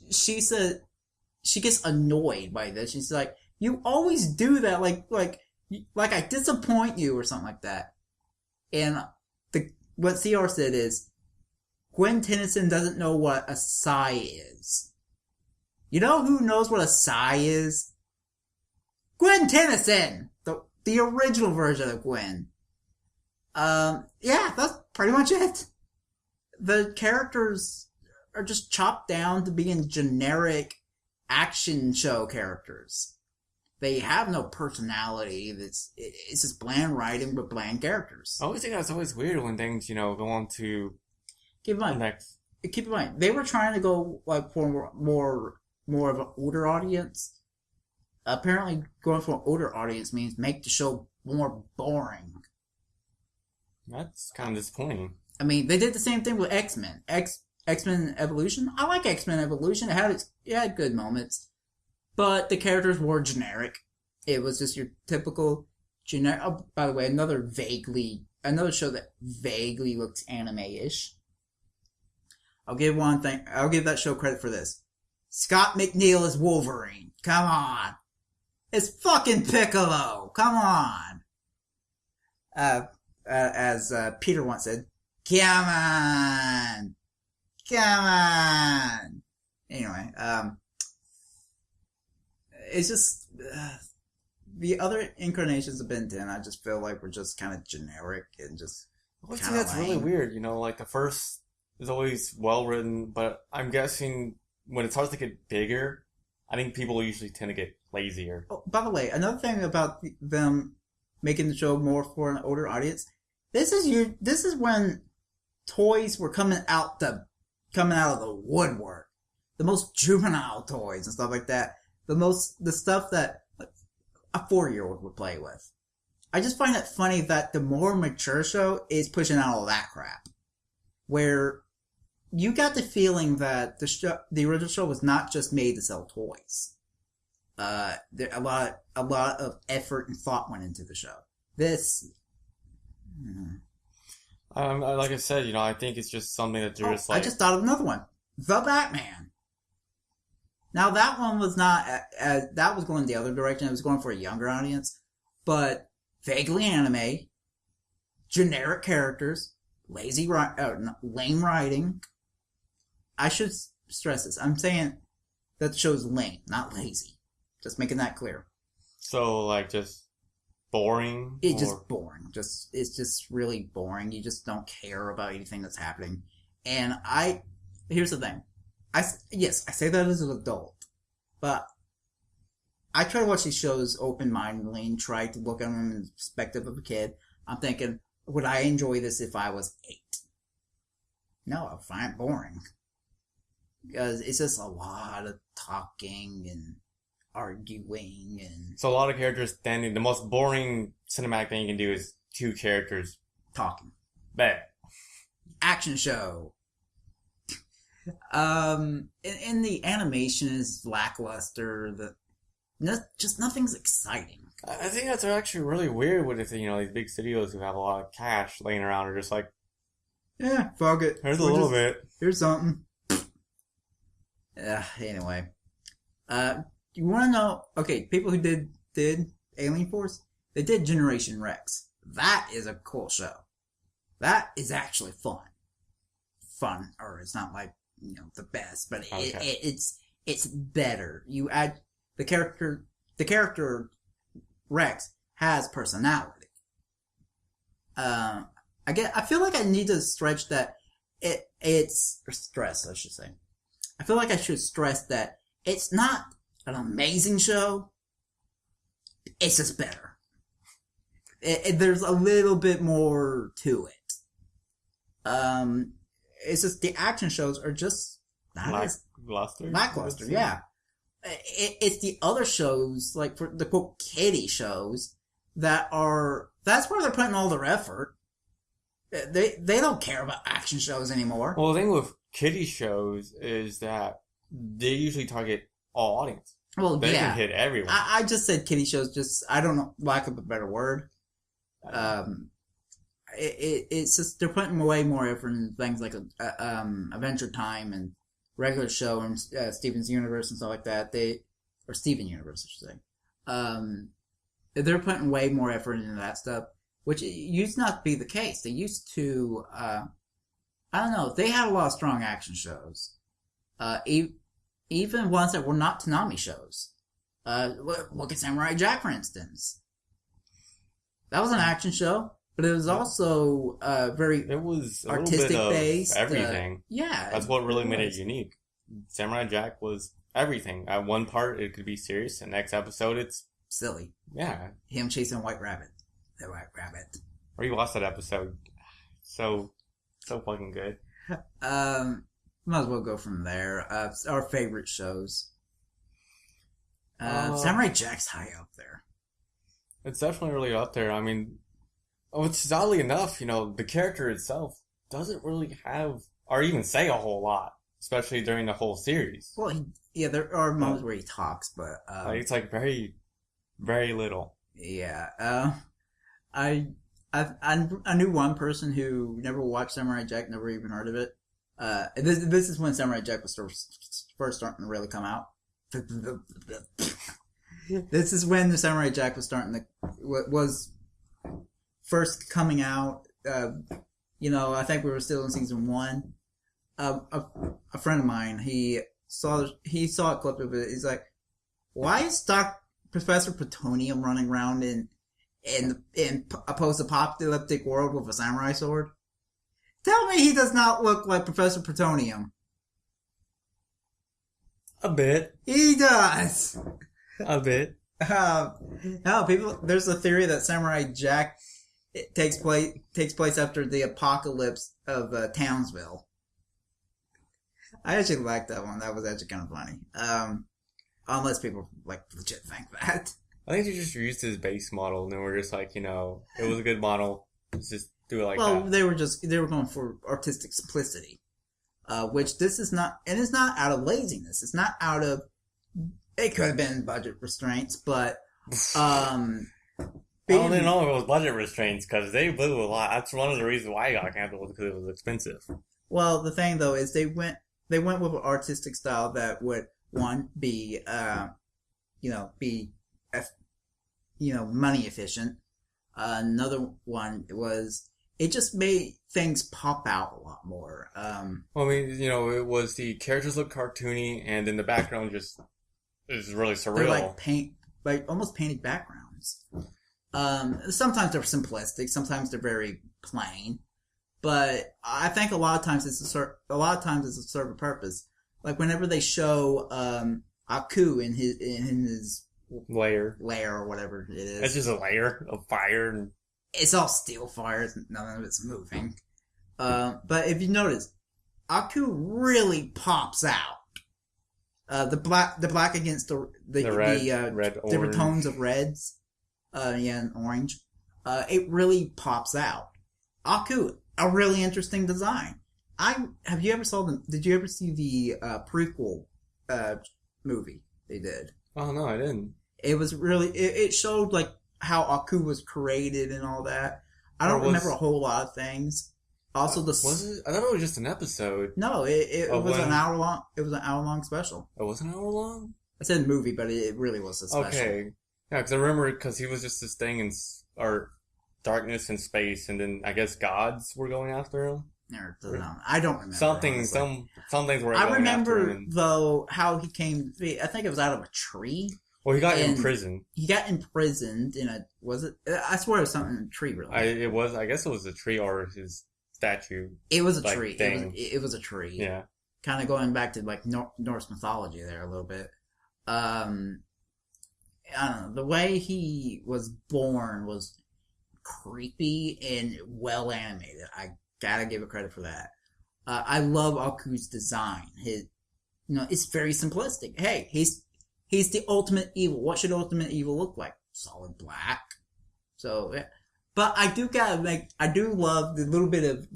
she said she gets annoyed by this. She's like, "You always do that, like I disappoint you," or something like that. And what CR said is, Gwen Tennyson doesn't know what a sigh is. You know who knows what a sigh is? Gwen Tennyson! The original version of Gwen. Yeah, that's pretty much it. The characters are just chopped down to being generic action show characters. They have no personality. It's just bland writing with bland characters. I always think that's always weird when things, go on to Keep in mind, they were trying to go like for more of an older audience. Apparently, going for an older audience means make the show more boring. That's kind of disappointing. I mean, they did the same thing with X-Men. X-Men Evolution. I like X-Men Evolution. It had good moments, but the characters were generic. It was just your typical generic. Oh, by the way, another show that vaguely looks anime-ish. I'll give that show credit for this. Scott McNeil is Wolverine. Come on. It's fucking Piccolo. Come on. As Peter once said, come on. Come on. Anyway, it's just, the other incarnations of Ben 10, I just feel like were just kind of generic and just I think that's really weird. Like the first is always well written, but I'm guessing when it starts to get bigger, I think people usually tend to get lazier. Oh, by the way, another thing about them making the show more for an older audience, this is when toys were coming out of the woodwork. The most juvenile toys and stuff like that. The stuff that a 4-year-old would play with. I just find it funny that the more mature show is pushing out all that crap. Where you got the feeling that the original show was not just made to sell toys. A lot of effort and thought went into the show. This, like I said, I think it's just something that they're just like. I just thought of another one, The Batman. Now that one was not, that was going the other direction. It was going for a younger audience, but vaguely anime, generic characters, lame writing. I should stress this. I'm saying that the show's lame, not lazy. Just making that clear. So, like, just boring? It's just boring. It's just really boring. You just don't care about anything that's happening. And here's the thing. I say that as an adult, but I try to watch these shows open-mindedly and try to look at them in the perspective of a kid. I'm thinking, would I enjoy this if I was 8? No, I find it boring. Because it's just a lot of talking and arguing and... So a lot of characters standing. The most boring cinematic thing you can do is 2 characters talking. Bad. Action show. And the animation is lackluster. Just nothing's exciting. I think that's actually really weird with these big studios who have a lot of cash laying around are just like, yeah, fuck it. Here's a little bit. Here's something. Anyway. You want to know... Okay, people who did Alien Force, they did Generation Rex. That is a cool show. That is actually fun, or it's not like the best, but it's better. You add the character Rex has personality. I feel like I need to stretch that it's stress, I should say. I feel like I should stress that it's not an amazing show. It's just better. There's a little bit more to it. It's just the action shows are just not as lackluster. Yeah, it's the other shows, like for the quote kiddie shows, that's where they're putting all their effort. They don't care about action shows anymore. Well, the thing with kiddie shows is that they usually target all audience. Well, they can hit everyone. I just said kiddie shows. Just I don't know, lack of a better word. It's just they're putting way more effort in things like Adventure Time and regular show and Steven's Universe and stuff like that. Or Steven Universe, I should say. They're putting way more effort into that stuff, which used not to be the case. They used to, I don't know, they had a lot of strong action shows. Even ones that were not Toonami shows. Look at Samurai Jack, for instance. That was an action show, but it was also it was artistic based. Everything. Yeah. That's what really made it unique. Samurai Jack was everything. At one part, it could be serious, and next episode, it's silly. Yeah. Him chasing a white rabbit. The white rabbit. Or you watched that episode. So fucking good. Might as well go from there. Our favorite shows. Samurai Jack's high up there. It's definitely really up there. I mean, which is oddly enough, the character itself doesn't really have, or even say a whole lot, especially during the whole series. Well, there are moments where he talks, but it's like very, very little. Yeah. I knew one person who never watched Samurai Jack, never even heard of it. This is when Samurai Jack was first starting to really come out. This is when the Samurai Jack was first coming out. I think we were still in season 1. A friend of mine, he saw a clip of it. He's like, "Why is Professor Plutonium running around in a post-apocalyptic world with a samurai sword? Tell me he does not look like Professor Plutonium." A bit. He does. A bit. No, there's a theory that Samurai Jack takes place after the apocalypse of Townsville. I actually liked that one. That was actually kind of funny. Unless people legit think that. I think they just used his base model, and then we're just like, it was a good model. Let's just do it like that. Well, they were going for artistic simplicity, which this is not, and it's not out of laziness. It's not out of. It could have been budget restraints, but I don't even know if it was budget restraints because they blew a lot. That's one of the reasons why I got canceled, because it was expensive. Well, the thing though is they went with an artistic style that would be money efficient. Another one was it just made things pop out a lot more. It was the characters look cartoony, and in the background just is really surreal. They're almost painted backgrounds. Sometimes they're simplistic, sometimes they're very plain, but I think a lot of times it's to serve a purpose. Like whenever they show Aku in his layer or whatever it is. It's just a layer of fire. And it's all steel fire. None of it's moving. But if you notice, Aku really pops out. The black against the red, different orange. tones of reds, and orange. It really pops out. Aku, a really interesting design. Did you ever see the prequel movie they did? Oh no, I didn't. It was really it showed like how Aku was created and all that. I don't remember a whole lot of things. Also, was it? I thought it was just an episode. No, it was an hour long. It was an hour long special. It was an hour long. I said movie, but it really was a special. Okay, yeah, because I remember he was just this thing darkness and space, and then I guess gods were going after him. I don't remember. Some things were going after him. I remember, though, how he came... I think it was out of a tree. Well, he got imprisoned. He got imprisoned in a... Was it? I swear it was something in a tree, really. I guess it was a tree or his statue. It was a tree. It was a tree. Yeah. Kind of going back to, like, Norse mythology there a little bit. I don't know. The way he was born was creepy and well animated. I gotta give it credit for that. I love Aku's design. It's very simplistic. Hey, he's the ultimate evil. What should ultimate evil look like? Solid black. So, yeah. But I do love the little bit of,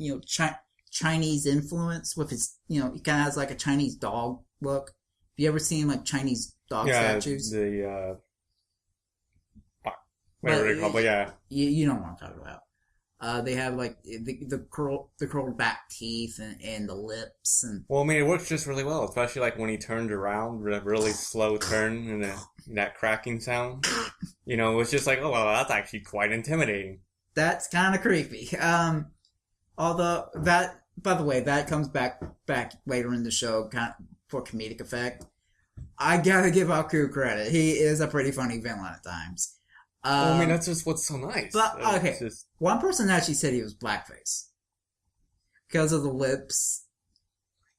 Chinese influence with his, he kind of has like a Chinese dog look. Have you ever seen like Chinese dog statues? Whatever they're called, but yeah. You know what I'm talking about. They have like the curled back teeth and the lips and. Well, I mean, it works just really well, especially like when he turned around, a really slow turn and that cracking sound. It was just like, oh well, that's actually quite intimidating. That's kind of creepy. Although that, by the way, that comes back later in the show, kind of for comedic effect. I gotta give Aku credit. He is a pretty funny villain at times. I mean, that's just what's so nice. But, okay, one person actually said he was blackface. Because of the lips.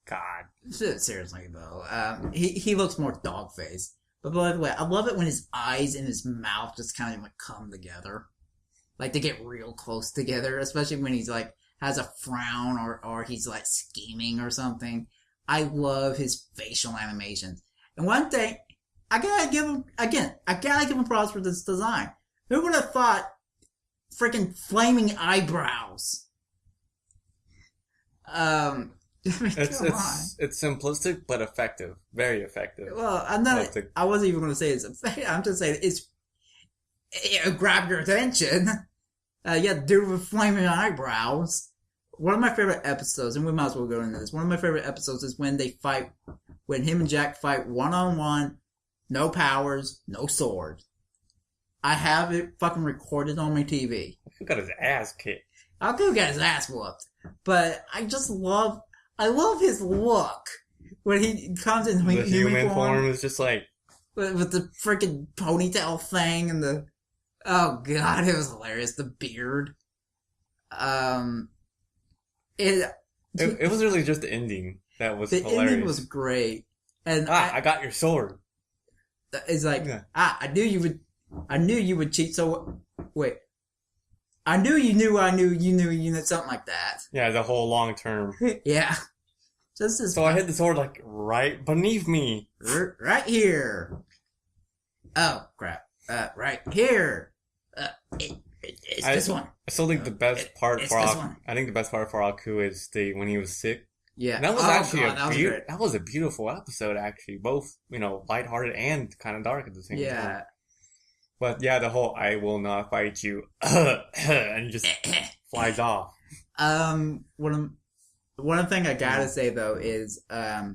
God. Seriously, though. He looks more dog-faced. But by the way, I love it when his eyes and his mouth just kind of like come together. Like, they get real close together, especially when he's like, has a frown or he's like scheming or something. I love his facial animations. And one thing, I gotta give him props for this design. Who would have thought freaking flaming eyebrows? It's simplistic but effective. Very effective. Well, I wasn't even gonna say it's effective. I'm just saying it grabbed your attention. Dude with flaming eyebrows. One of my favorite episodes, and we might as well go into this. One of my favorite episodes is when him and Jack fight one-on-one. No powers, no sword. I have it fucking recorded on my TV. He got his ass kicked. Aku got his ass whooped. But I love his look. When he comes in the human form is just like... With the freaking ponytail thing and the... Oh god, it was hilarious. The beard. It was really just the ending that was hilarious. The ending was great. And I got your sword. It's like, I knew you would cheat, so, wait. I knew you knew, something like that. Yeah, the whole long term. Yeah. So I hit the sword, like, right beneath me. Right here. Oh, crap. Right here. It's this one. I still think the best part for Aku is when he was sick. Yeah, and that was that was a beautiful episode. Actually, both lighthearted and kind of dark at the same time. Yeah, but yeah, the whole "I will not fight you" and he just flies off. One thing I gotta say though is Mako,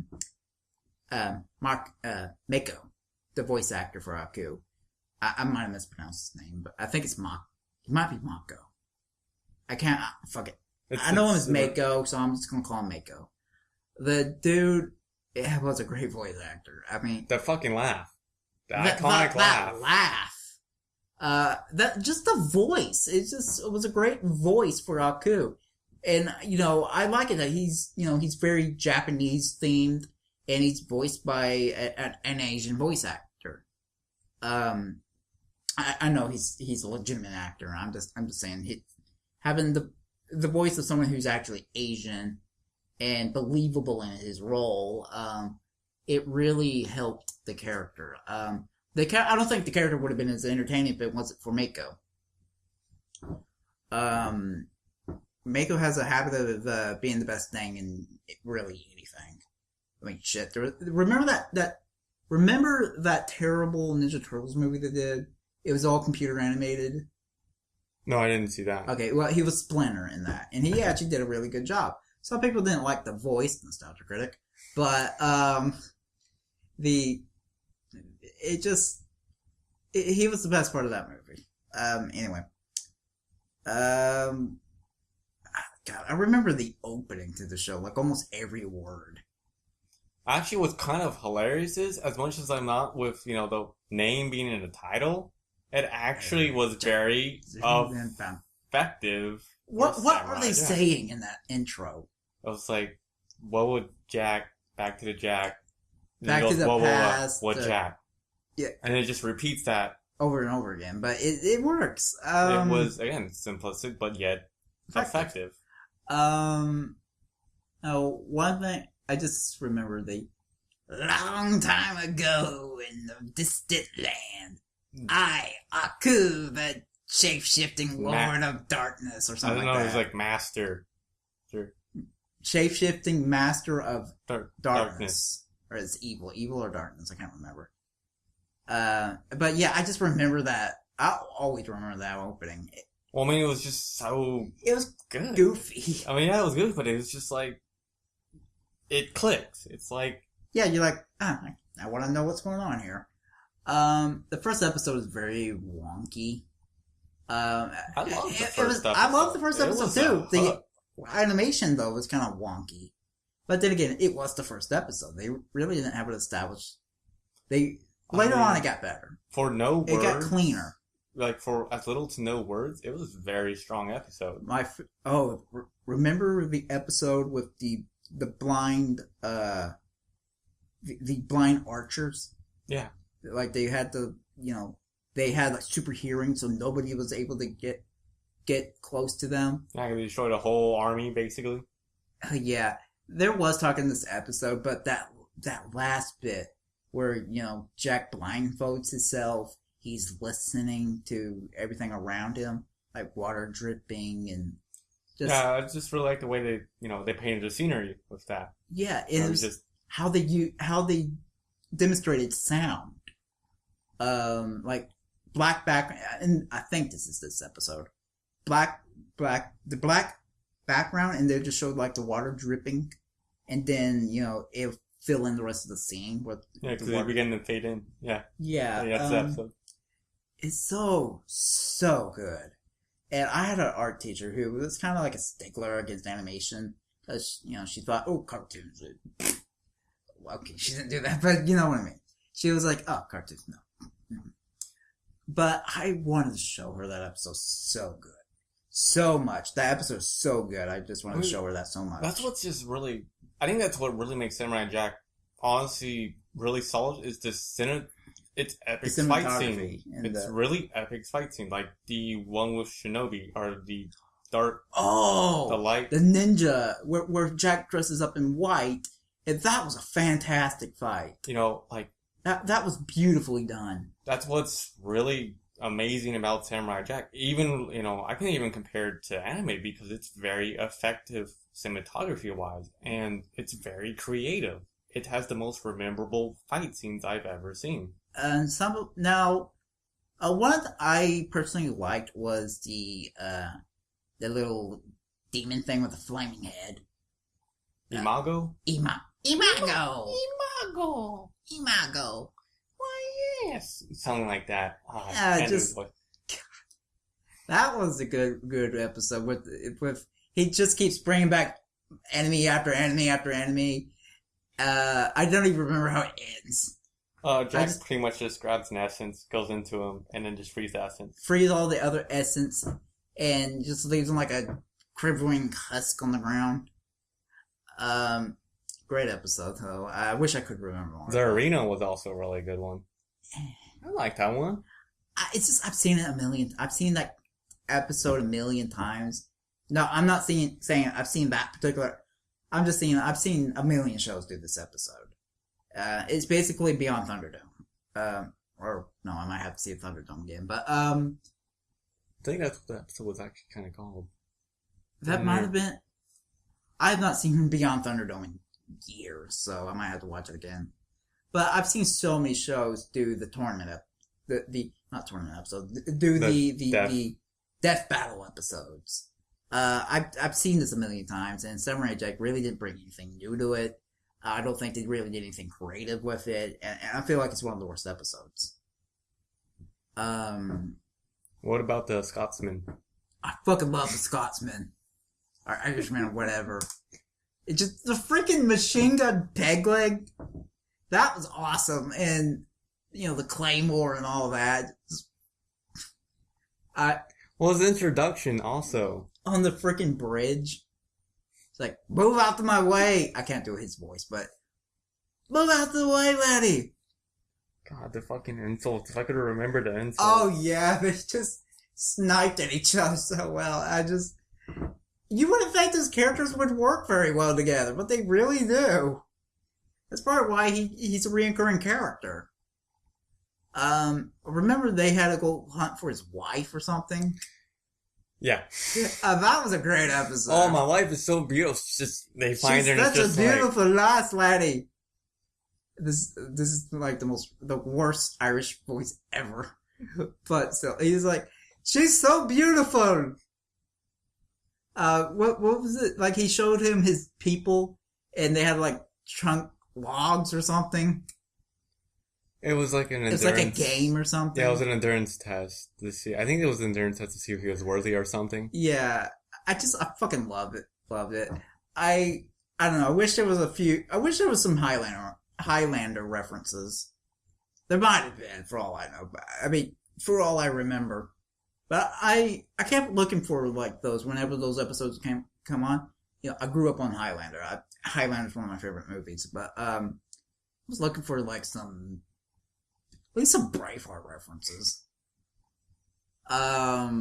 the voice actor for Aku. I might have mispronounced his name, but I think it's Mako. It might be Mako. I can't. Fuck it. I know him as Mako, so I'm just gonna call him Mako. The dude was a great voice actor. I mean, the fucking laugh, the iconic laugh. Just the voice. It was a great voice for Aku, and I like it that he's very Japanese themed, and he's voiced by an Asian voice actor. I know he's a legitimate actor. I'm just saying having the voice of someone who's actually Asian and believable in his role, it really helped the character. I don't think the character would have been as entertaining if it wasn't for Mako. Mako has a habit of being the best thing in really anything. I mean, shit. Remember that terrible Ninja Turtles movie they did? It was all computer animated. No, I didn't see that. Okay, well, he was Splinter in that, and he actually did a really good job. Some people didn't like the voice, Nostalgia Critic, but he was the best part of that movie. Anyway, Um, God, I remember the opening to the show, like almost every word. Actually, what's kind of hilarious is, as much as I'm not with, the name being in the title, it actually was very effective. What are they saying in that intro? I was like, what would Jack, back to the Jack, back to the past. What Jack? Yeah. And it just repeats that. Over and over again, but it works. It was, again, simplistic, but yet effective. Oh, one thing, I just remember the long time ago in the distant land, I, Aku, the shape-shifting Lord of Darkness, or something like that. I don't know, it was like Master. Sure. Shape-shifting Master of Darkness. Or it's evil or darkness, I can't remember. But yeah, I just remember that. I'll always remember that opening. Well, I mean, it was just so... It was good. Goofy. I mean, yeah, it was good, but it was just like... It clicked. It's like... Yeah, you're like, I want to know what's going on here. The first episode is very wonky. I love the first episode. I love the first episode too. The animation, though, was kind of wonky. But then again, it was the first episode. They really didn't have it established. Later on, it got better. For no words. It got cleaner. Like, for as little to no words, it was a very strong episode. Remember the episode with the blind, the blind archers? Yeah. Like, they had they had, like, super hearing, so nobody was able to get close to them. Yeah, they destroyed a whole army, basically. Yeah. There was talk in this episode, but that last bit where, Jack blindfolds himself, he's listening to everything around him, like water dripping and just... Yeah, I just really like the way they painted the scenery with that. Yeah, it was just how they demonstrated sound. Like black background, and I think this is this episode. The black background, and they just showed like the water dripping, and then it fill in the rest of the scene with because they begin to fade in. Yeah, that's the episode. It's so good, and I had an art teacher who was kind of like a stickler against animation because she thought, oh, cartoons. Okay, she didn't do that, but you know what I mean. She was like, oh, cartoons, no. But I wanted to show her that episode so good. So much. That episode is so good. I just wanted to show her that so much. That's what's just really... I think that's what really makes Samurai Jack honestly really solid is it's epic fight scene. It's really epic fight scene. Like the one with Shinobi or the dark... Oh! The light. The ninja where Jack dresses up in white. And that was a fantastic fight. Like... That was beautifully done. That's what's really amazing about Samurai Jack. Even, I can even compare it to anime because it's very effective cinematography-wise, and it's very creative. It has the most memorable fight scenes I've ever seen. And one I personally liked was the little demon thing with the flaming head. Imago? Imago! Why, yes. Something like that. Oh, that was a good episode with he just keeps bringing back enemy after enemy after enemy. I don't even remember how it ends. Jack pretty much just grabs an essence, goes into him, and then just frees the essence. Frees all the other essence, and just leaves him like a quivering husk on the ground. Great episode, though. I wish I could remember more. The arena was also a really good one. I like that one. I've seen it I've seen that episode a million times. No, I'm not saying I've seen that particular. I'm just saying I've seen a million shows do this episode. It's basically Beyond Thunderdome. Or no, I might have to see Thunderdome again. But I think that's what the episode was actually kind of called. That might have been. I have not seen Beyond Thunderdome in years, so I might have to watch it again. But I've seen so many shows do the tournament not tournament episode, do the death battle episodes. I've seen this a million times, and Samurai Jack really didn't bring anything new to it. I don't think they really did anything creative with it, and I feel like it's one of the worst episodes. What about the Scotsman? I fucking love the Scotsman. Or Irishman or whatever. It just, the freaking machine gun peg leg, that was awesome. And, the Claymore and all that. Well, his introduction also. On the freaking bridge. It's like, move out of my way. I can't do his voice, but move out of the way, laddie. God, the fucking insults. If I could remember the insults. Oh, yeah. They just sniped at each other so well. You wouldn't think those characters would work very well together, but they really do. That's probably why he's a reoccurring character. Remember they had to go hunt for his wife or something? Yeah. That was a great episode. Oh, my wife is so beautiful. It's just, they find her and it's just such a beautiful lass, laddie. This is like the worst Irish voice ever. But still, he's like, she's so beautiful. What was it? Like, he showed him his people, and they had like chunk logs or something. It was like an endurance. It's like a game or something. Yeah, it was an endurance test to see. I think it was an endurance test to see if he was worthy or something. Yeah, I fucking loved it. Loved it. I don't know. I wish there was some Highlander references. There might have been, for all I know. But I mean, for all I remember. But I kept looking for like those whenever those episodes come on. I grew up on Highlander. Highlander's one of my favorite movies. But I was looking for like at least some Braveheart references. I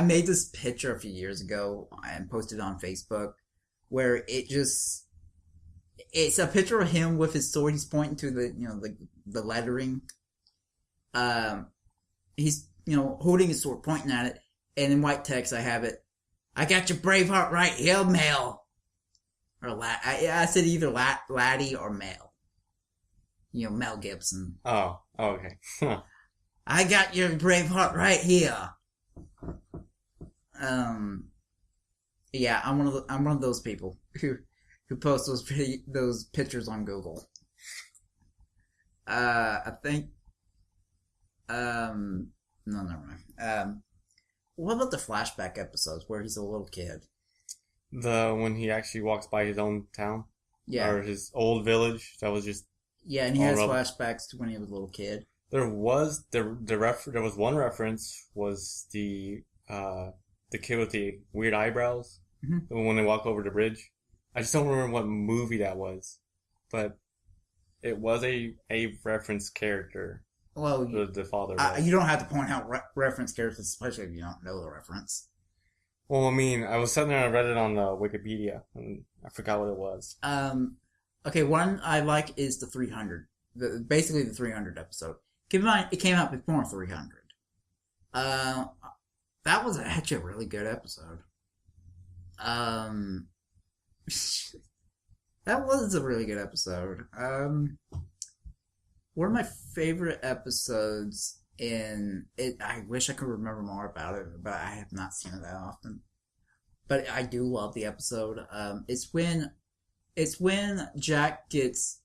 made this picture a few years ago and posted it on Facebook where it's a picture of him with his sword. He's pointing to the lettering. He's, holding his sword, pointing at it, and in white text I have it, I got your Braveheart right here, Mel. Or I said either laddie or Mel. Mel Gibson. Oh, okay. I got your Braveheart right here. Yeah, I'm one of those people who post those pictures on Google. I think. No, never mind. What about the flashback episodes where he's a little kid? When he actually walks by his own town? Yeah. Or his old village that was just... Yeah, and he has flashbacks to when he was a little kid. There was there was one reference was the kid with the weird eyebrows when they walk over the bridge. I just don't remember what movie that was, but it was a reference character. Well, the father. You don't have to point out reference characters, especially if you don't know the reference. Well, I mean, I was sitting there and I read it on Wikipedia, and I forgot what it was. Okay, one I like is the 300. Basically the 300 episode. Keep in mind, it came out before 300. That was actually a really good episode. That was a really good episode. One of my favorite episodes in it, I wish I could remember more about it, but I have not seen it that often. But I do love the episode. It's when Jack gets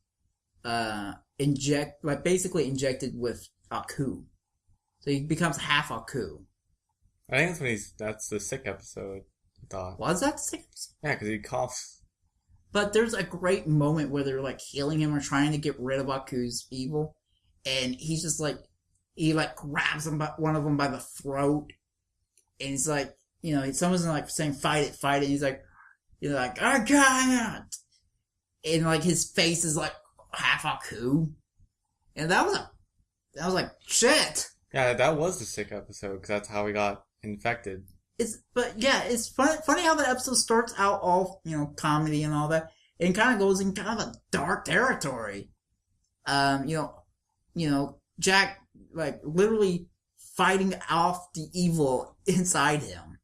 basically injected with Aku. So he becomes half Aku. I think that's the sick episode, I thought. Was that the sick episode? Yeah, because he coughs. But there's a great moment where they're like healing him or trying to get rid of Aku's evil. And he's just like, he like grabs one of them by the throat. And he's like, someone's like saying, fight it. And he's like, I got it. And like his face is like half Aku. And that was like, shit. Yeah, that was the sick episode because that's how he got infected. It's funny how the episode starts out all, comedy and all that, and kind of goes in kind of a dark territory. Jack, like, literally fighting off the evil inside him.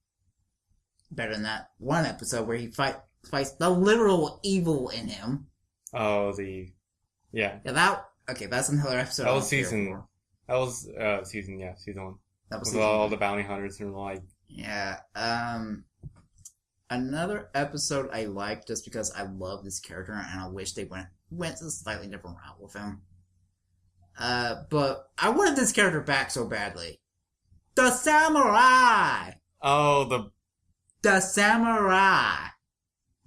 Better than that one episode where he fights the literal evil in him. Oh, yeah. Yeah, that's another episode. That was season 1. That was with all the bounty hunters and like. Yeah. Another episode I like just because I love this character and I wish they went a slightly different route with him. But I wanted this character back so badly. The samurai! Oh, The samurai!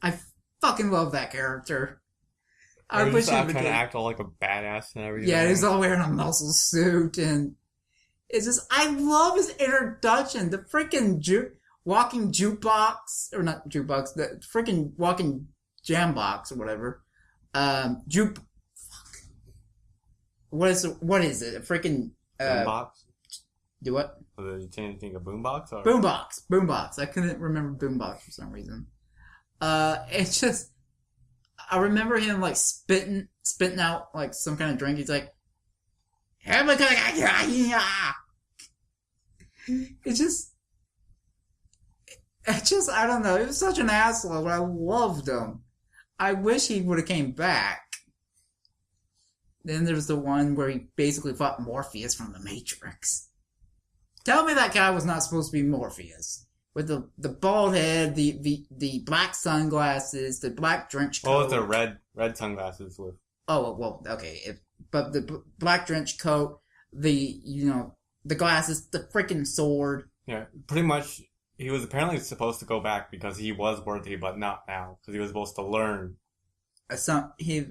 I fucking love that character. I wish he trying would to act all like a badass and everything. Yeah, he's all wearing a muscle suit, and it's just, I love his introduction. The freaking walking jukebox, or not jukebox, the freaking walking jam box or whatever. What is it? A freaking boombox. Do what? Was it changing a boombox? Or? Boombox. I couldn't remember boombox for some reason. It's just, I remember him like spitting out like some kind of drink. He's like, it's just, I don't know. He was such an asshole, but I loved him. I wish he would have came back. Then there's the one where he basically fought Morpheus from the Matrix. Tell me that guy was not supposed to be Morpheus. With the bald head, the black sunglasses, the black trench coat. Oh, with the red sunglasses with. Oh, well, okay. But the black trench coat, the glasses, the freaking sword. Yeah, pretty much. He was apparently supposed to go back because he was worthy, but not now. Because he was supposed to learn. He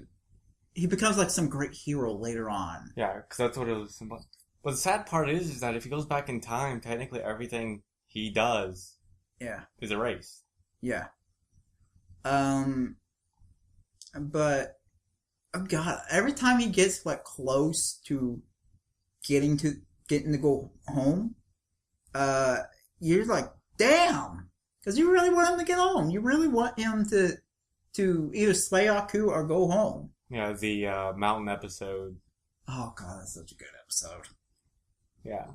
becomes like some great hero later on. Yeah, because that's what it was. But the sad part is that if he goes back in time, technically everything he does is erased. Yeah. But, oh god, every time he gets like close to getting to go home, you're like, damn! Because you really want him to get home. You really want him to either slay Aku or go home. Yeah, the mountain episode. Oh god, that's such a good episode. Yeah.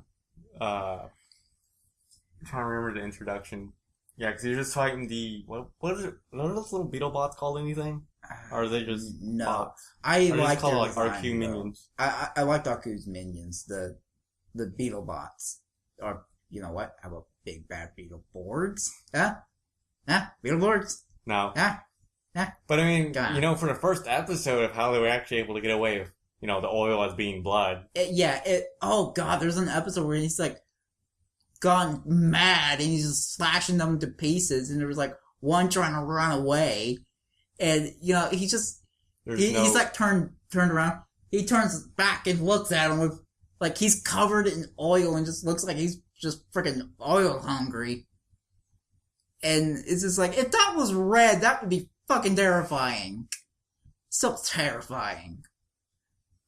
I'm trying to remember the introduction. Yeah, because you're just fighting the... What are those little beetle bots called anything? Or are they just bots? I like called like RQ minions. I liked RQ's minions, the beetle bots. Or, you know what? How about big bad beetle boards? Huh? Beetle boards? No. Huh? But I mean, for the first episode of how they were actually able to get away with, the oil as being blood. Oh god, there's an episode where he's like gone mad and he's just slashing them to pieces, and there was like one trying to run away, and he's like turned around. He turns back and looks at him with like he's covered in oil and just looks like he's just freaking oil hungry. And it's just like, if that was red, that would be fucking terrifying. So terrifying.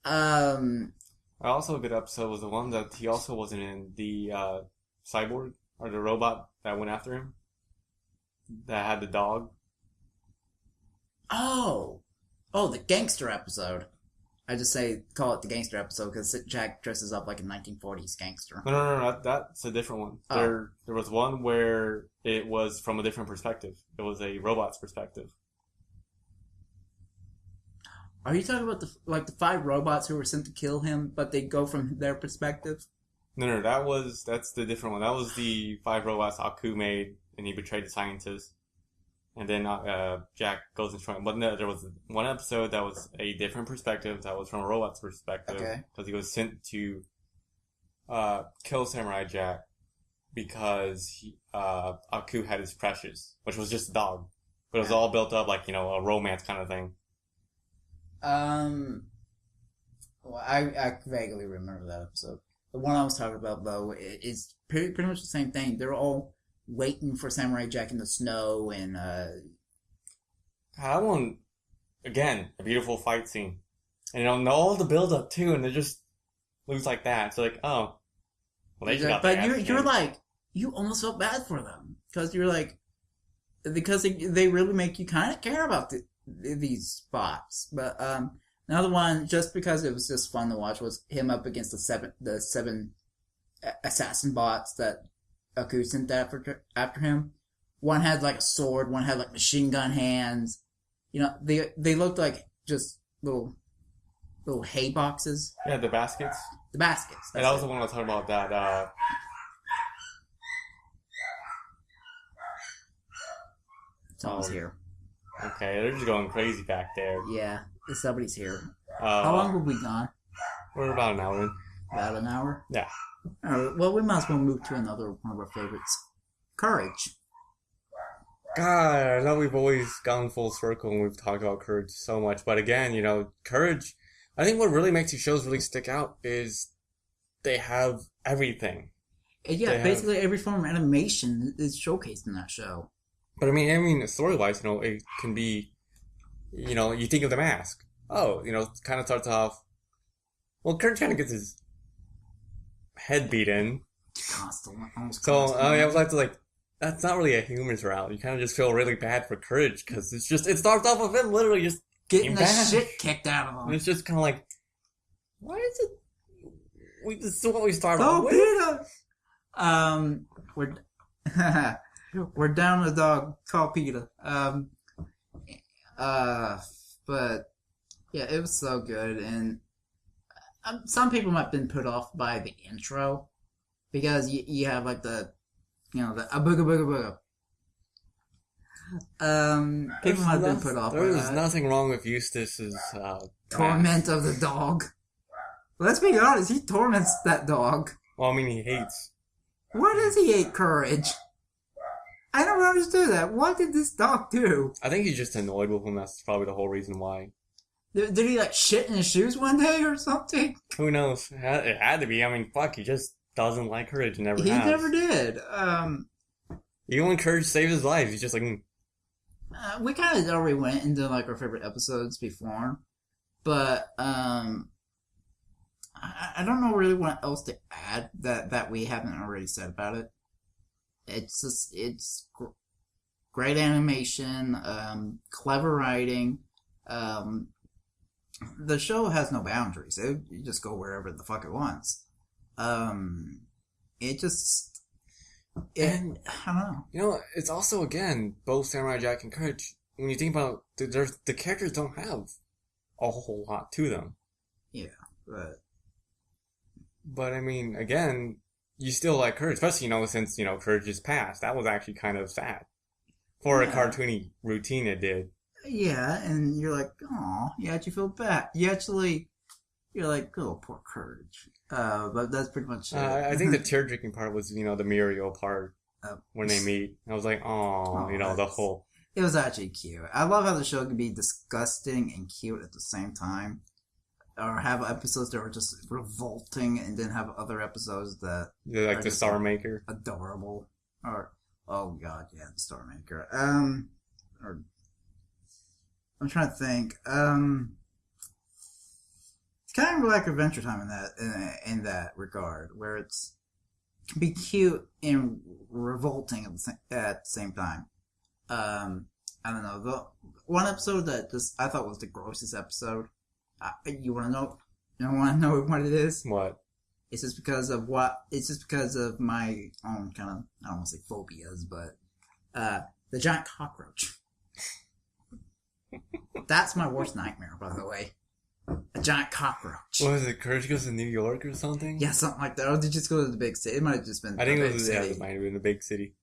Also a good episode was the one that he also wasn't in, the cyborg, or the robot that went after him, that had the dog. Oh, the gangster episode. I just call it the gangster episode because Jack dresses up like a 1940s gangster. No, that's a different one. Oh. There was one where it was from a different perspective. It was a robot's perspective. Are you talking about the 5 robots who were sent to kill him, but they go from their perspective? No, that's the different one. That was the 5 robots Aku made, and he betrayed the scientists. And then Jack goes and tries. But no, there was one episode that was a different perspective. That was from a robot's perspective. Okay. Because he was sent to kill Samurai Jack because Aku had his precious, which was just a dog. But it was all built up like, a romance kind of thing. Well, I vaguely remember that episode. The one I was talking about, though, is pretty much the same thing. They're all waiting for Samurai Jack in the snow, and that one, again, a beautiful fight scene. And all the build up too, and they just lose like that. It's like, oh, well, they got. But you're like, you almost felt bad for them because you're like, because they really make you kind of care about these spots. But another one, just because it was just fun to watch, was him up against the seven assassin bots that Aku sent after him. One had like a sword, one had like machine gun hands. They looked like just little hay boxes. Yeah, the baskets. The baskets. And that was the one I was talking about. That. Someone's here. Okay, they're just going crazy back there. Yeah, somebody's here. How long have we gone? We're about an hour in. About an hour? Yeah. Well, we might as well move to another one of our favorites. Courage. God, I know we've always gone full circle and we've talked about courage so much, but again, courage. I think what really makes these shows really stick out is they have everything. Yeah, basically every form of animation is showcased in that show. But I mean, story-wise, it can be, you think of The Mask. Oh, it kind of starts off. Well, Courage kind of gets his head beat in. Constantly. So I was like, that's not really a humorous route. You kind of just feel really bad for Courage because it starts off with him literally just getting the shit kicked out of him. And it's just kind of like, why is it? This is what we start off with. Peter! We're down the dog called Peter. But yeah, it was so good, and some people might have been put off by the intro because you have like the a booga booga booga. People might have been put off by that. There's nothing wrong with Eustace's torment of the dog. Let's be honest, he torments that dog. Well, I mean, he hates. Why does he hate Courage? I don't understand that. What did this dog do? I think he's just annoyed with him. That's probably the whole reason why. Did he like shit in his shoes one day or something? Who knows? It had to be. I mean, fuck, he just doesn't like Courage and never has. He never did. Even when Courage saved his life, he's just like... we kind of already went into like our favorite episodes before, but I don't know really what else to add that we haven't already said about it. It's great animation, clever writing. The show has no boundaries. It just go wherever the fuck it wants. I don't know. It's also, again, both Samurai Jack and Courage. When you think about it, the characters don't have a whole lot to them. Yeah, but I mean, again, you still like Courage, especially, since, Courage is past. That was actually kind of sad. For a cartoony routine it did. Yeah, and you're like, oh, you actually feel bad. You're like, oh, poor Courage. But that's pretty much it. I think the tear-jerking part was, the Muriel part when they meet. I was like, oh, the whole... It was actually cute. I love how the show can be disgusting and cute at the same time. Or have episodes that are just revolting, and then have other episodes that... Yeah, like the Star Maker. Adorable. Or, oh god, yeah, the Star Maker. Or... I'm trying to think. It's kind of like Adventure Time in that regard, where it can be cute and revolting at the same time. I don't know. The one episode that I thought was the grossest episode. You want to know? You don't want to know what it is? What? It's just because of what? It's just because of my own kind of, I don't want to say phobias, but the giant cockroach. That's my worst nightmare, by the way. A giant cockroach. What was it? Courage Goes to New York or something? Yeah, something like that. Or did you just go to the big city? It might have just been I think it was, it might have been the big city.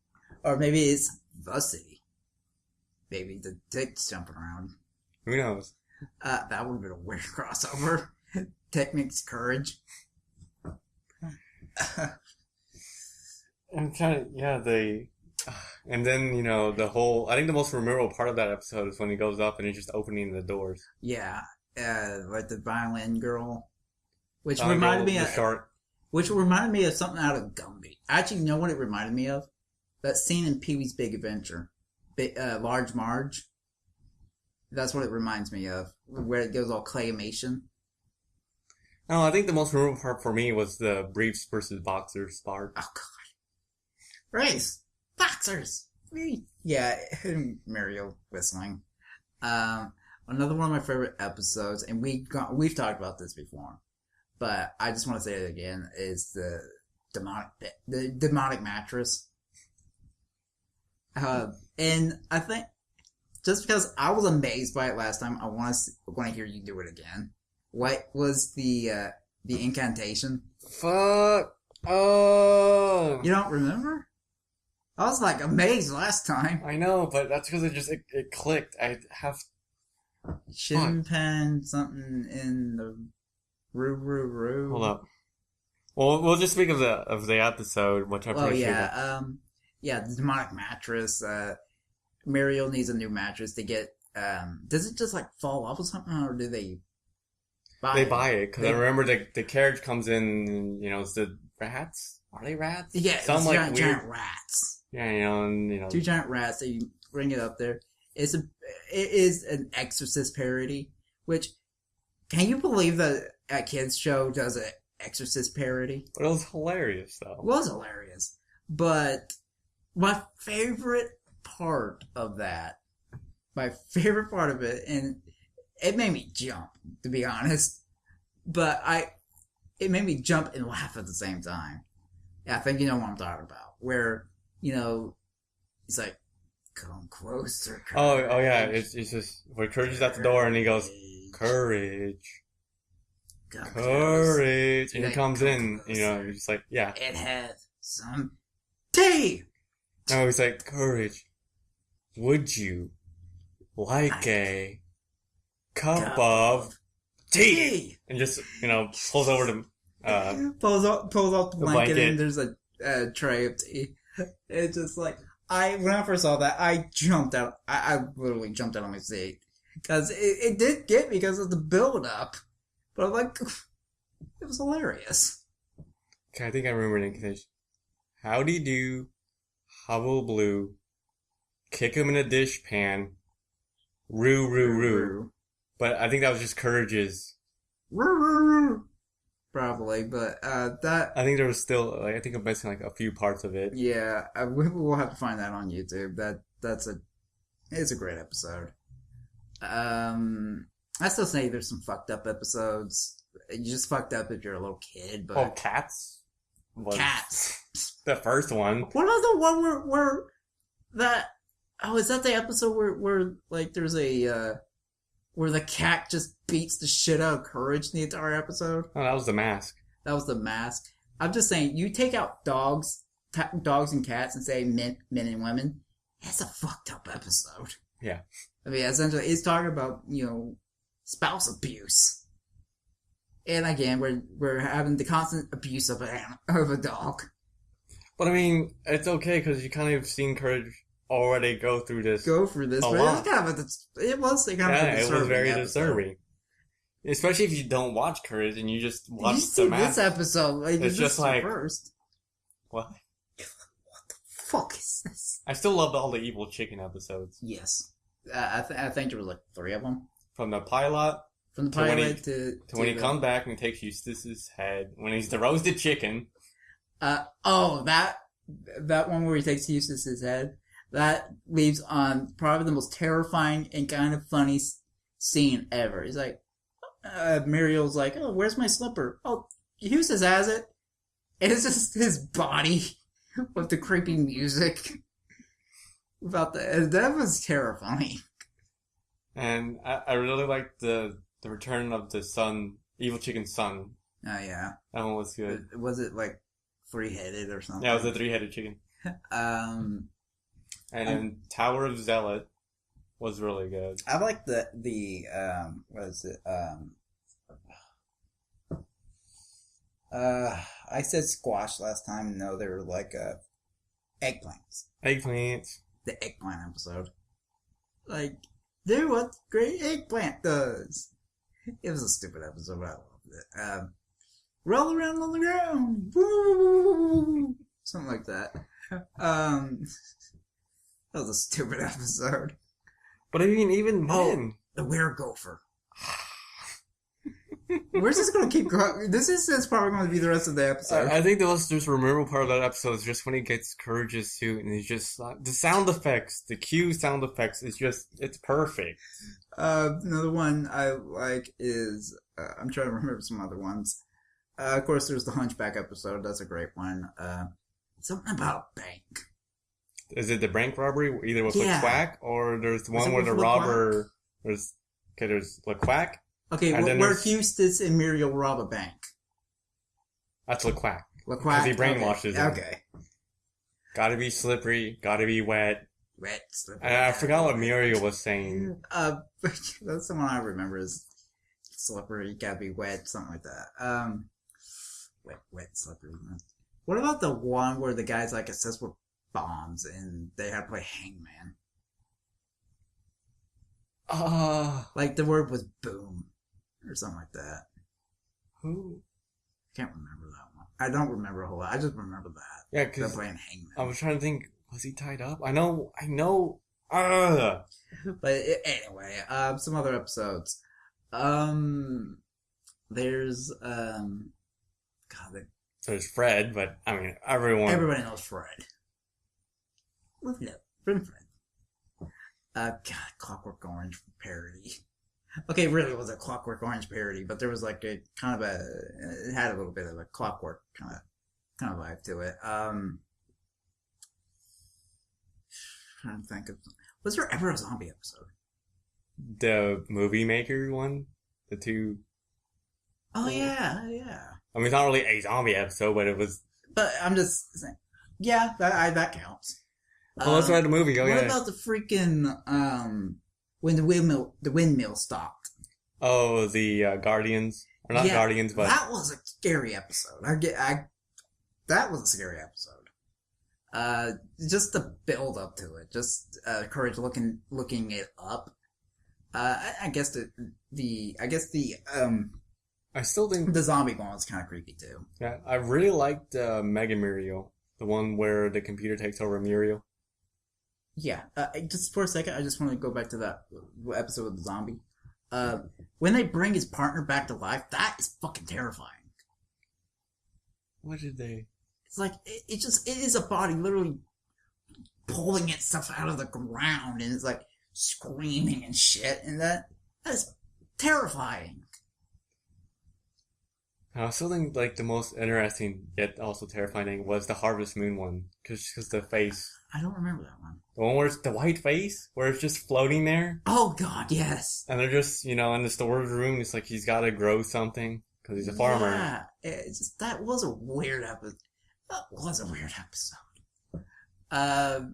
Or maybe it's the city. Maybe the dick's jumping around. Who knows? That would have been a weird crossover. Technics, Courage. I'm trying to, and then, the whole, I think the most memorable part of that episode is when he goes up and he's just opening the doors. Yeah, like the violin girl. Which reminded me of something out of Gumby. Actually, you know what it reminded me of? That scene in Pee-wee's Big Adventure. Large Marge. That's what it reminds me of. Where it goes all claymation. No, I think the most memorable part for me was the briefs versus boxers part. Oh, God. Race! Boxers! Yeah, Mario whistling. Another one of my favorite episodes, and we've talked about this before, but I just want to say it again, is the demonic mattress. And I think just because I was amazed by it last time, I want to hear you do it again. What was the incantation? Fuck. Oh. You don't remember? I was like amazed last time. I know, but that's because it clicked. I have Shinpan something in the roo. Hold up. Well, we'll just speak of the episode, which I'm pretty sure. Yeah, the demonic mattress. Muriel needs a new mattress to get. Does it just like fall off or something, or do they buy it? They buy it because I remember the carriage comes in. And, it's the rats. Are they rats? Yeah, some like giant rats. Yeah, and 2 giant rats that you bring it up there. It is an Exorcist parody. Which, can you believe that a kids show does an Exorcist parody? But it was hilarious, though. It was hilarious, but my favorite part of it, and it made me jump, to be honest. But it made me jump and laugh at the same time. Yeah, I think you know what I'm talking about. Where, he's like, come closer, courage. Oh yeah, it's just, where Courage is at the door and he goes, courage. Courage. And he comes in, he's just like, yeah. It has some tea. No, he's like, Courage, would you like a cup of tea? And just, pulls over to, pulls off the blanket and there's a tray of tea. It's just like, when I first saw that, I jumped out. I literally jumped out on my seat. Because it did get me because of the build-up. But I'm like, it was hilarious. Okay, I think I remember the incantation. Howdy do, hubble blue, kick him in a dishpan, roo roo roo. But I think that was just Courage's. Roo roo roo. Probably, but that... I think there was still, I think I'm missing a few parts of it. Yeah, we'll have to find that on YouTube. It's a great episode. I still say there's some fucked up episodes. You just fucked up if you're a little kid, but... Oh, Cats? Cats. The first one. What about the one where that... Oh, is that the episode where there's a... where the cat just beats the shit out of Courage the entire episode? Oh, that was The Mask. That was The Mask. I'm just saying, you take out dogs and cats and say men and women, that's a fucked up episode. Yeah. I mean, essentially, it's talking about, spouse abuse. And again, we're having the constant abuse of a dog. But I mean, it's okay because you kind of seen Courage already go through this. But it was very disturbing. Especially if you don't watch Courage and you just watch The Mask. This episode, it's just like first. What? What the fuck is this? I still loved all the Evil Chicken episodes. Yes, I think there was 3 of them. From the pilot. From the pilot to when he comes back and he takes Eustace's head when he's the roasted chicken. That one where he takes Eustace's head. That leaves on probably the most terrifying and kind of funny scene ever. He's like, Muriel's like, oh, where's my slipper? Oh, Eustace has it. And it's just his body with the creepy music. That was terrifying. And I really liked the return of the son, Evil Chicken's son. Oh, yeah. That one was good. Was it 3-headed or something? Yeah, it was a 3-headed chicken. And then Tower of Zealot was really good. I like the what is it? I said squash last time. No, they were eggplants. Eggplants. The eggplant episode. Do what great eggplant does. It was a stupid episode, but I loved it. Roll around on the ground. Woo! Something like that. That was a stupid episode. But I mean, even then... the were-gopher. Where's this going to keep going? This is probably going to be the rest of the episode. I think the most just memorable part of that episode is just when he gets Courage's suit and he's just... the sound effects, the cue sound effects, it's perfect. Another one I like is... I'm trying to remember some other ones. Of course, there's the Hunchback episode. That's a great one. Something about a bank. Is it the bank robbery, either with LeQuack, or there's the one where the robber... There's LeQuack. Okay, where Eustace and Muriel rob a bank. That's LeQuack. LeQuack? Because he brainwashes him. Okay. Gotta be slippery, gotta be wet. Wet, slippery. I forgot what Muriel was saying. That's the one I remember is slippery, gotta be wet, something like that. wet, slippery. What about the one where the guy's like obsessed with bombs and they have to play hangman? Like the word was boom or something like that. Who? I can't remember that one. I don't remember a whole lot. I just remember that. Yeah, because they're playing hangman. I was trying to think. Was he tied up? I know. But anyway, some other episodes. There's There's Fred, but I mean everybody knows Fred. Fred. God, Clockwork Orange parody. Okay, it really was a Clockwork Orange parody, but there was like a kind of it had a little bit of a Clockwork kind of vibe to it. Trying to think of, was there ever a zombie episode? The movie maker one, the two. Oh yeah. I mean, it's not really a zombie episode, but it was. But I'm just saying, yeah, that counts. Well, let's write the movie. What about the freaking when the windmill stopped? Oh, the Guardians, or not Guardians, but that was a scary episode. That was a scary episode. Just the build up to it, just Courage looking it up. I guess I still think the zombie one was kind of creepy too. Yeah, I really liked Mega Muriel, the one where the computer takes over Muriel. Yeah, just for a second, I just want to go back to that episode with the zombie. When they bring his partner back to life, that is fucking terrifying. What did they? It's like, it is a body literally pulling itself out of the ground, and it's like screaming and shit, and that is terrifying. I still think like the most interesting yet also terrifying thing was the Harvest Moon one, because the face. I don't remember that one. The one where it's the white face, where it's just floating there. Oh God, yes. And they're just in the storage room. It's like he's got to grow something because he's a farmer. Yeah, that was a weird episode.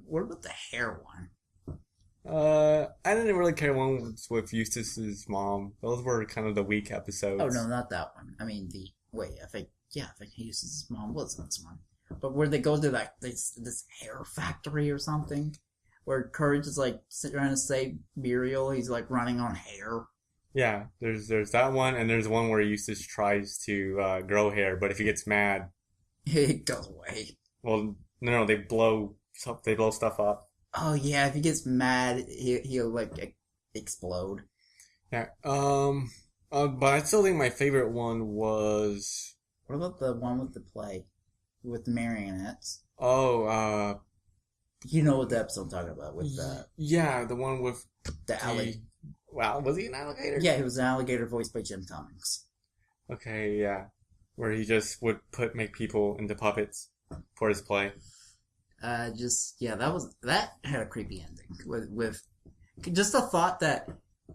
What about the hair one? I didn't really care one with Eustace's mom. Those were kind of the weak episodes. Oh no, not that one. I mean I think Eustace's mom was in this one. But where they go to this hair factory or something, where Courage is like trying to save Muriel, he's like running on hair. Yeah, there's that one, and there's one where Eustace tries to grow hair, but if he gets mad, it goes away. Well, no, they blow stuff up. Oh yeah, if he gets mad, he'll like explode. Yeah. But I still think my favorite one was. What about the one with the play, with the marionettes? Oh, you know what the episode I'm talking about with the. Yeah, the one with the alligator. Wow, was he an alligator? Yeah, he was an alligator voiced by Jim Cummings. Okay, yeah, where he just would make people into puppets for his play. That had a creepy ending with just the thought that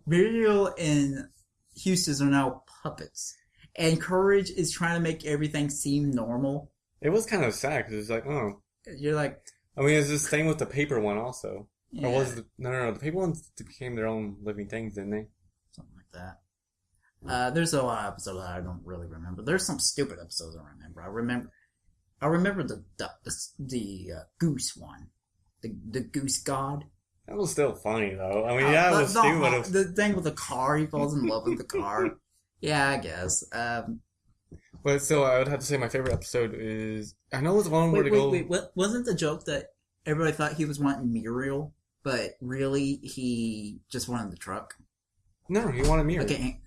Muriel and Eustace are now puppets, and Courage is trying to make everything seem normal. It was kind of sad because it's like, oh, you're like. I mean, it's the same with the paper one also. Yeah. Or was no? The paper ones became their own living things, didn't they? Something like that. There's a lot of episodes that I don't really remember. There's some stupid episodes I remember. I remember the goose one, the goose god. That was still funny though. I mean, yeah, it was stupid. The thing with the car, he falls in love with the car. Yeah, I guess. But still, I would have to say my favorite episode is. I know it's one where to go. Wait, wasn't the joke that everybody thought he was wanting Muriel, but really he just wanted the truck? No, he wanted Muriel. Okay,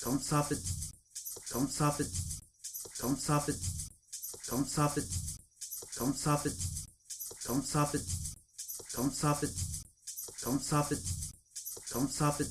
don't stop it. Don't stop it. Don't stop it. Don't stop it. Don't stop it. Don't stop it. Don't stop it. Don't stop it. Don't stop it.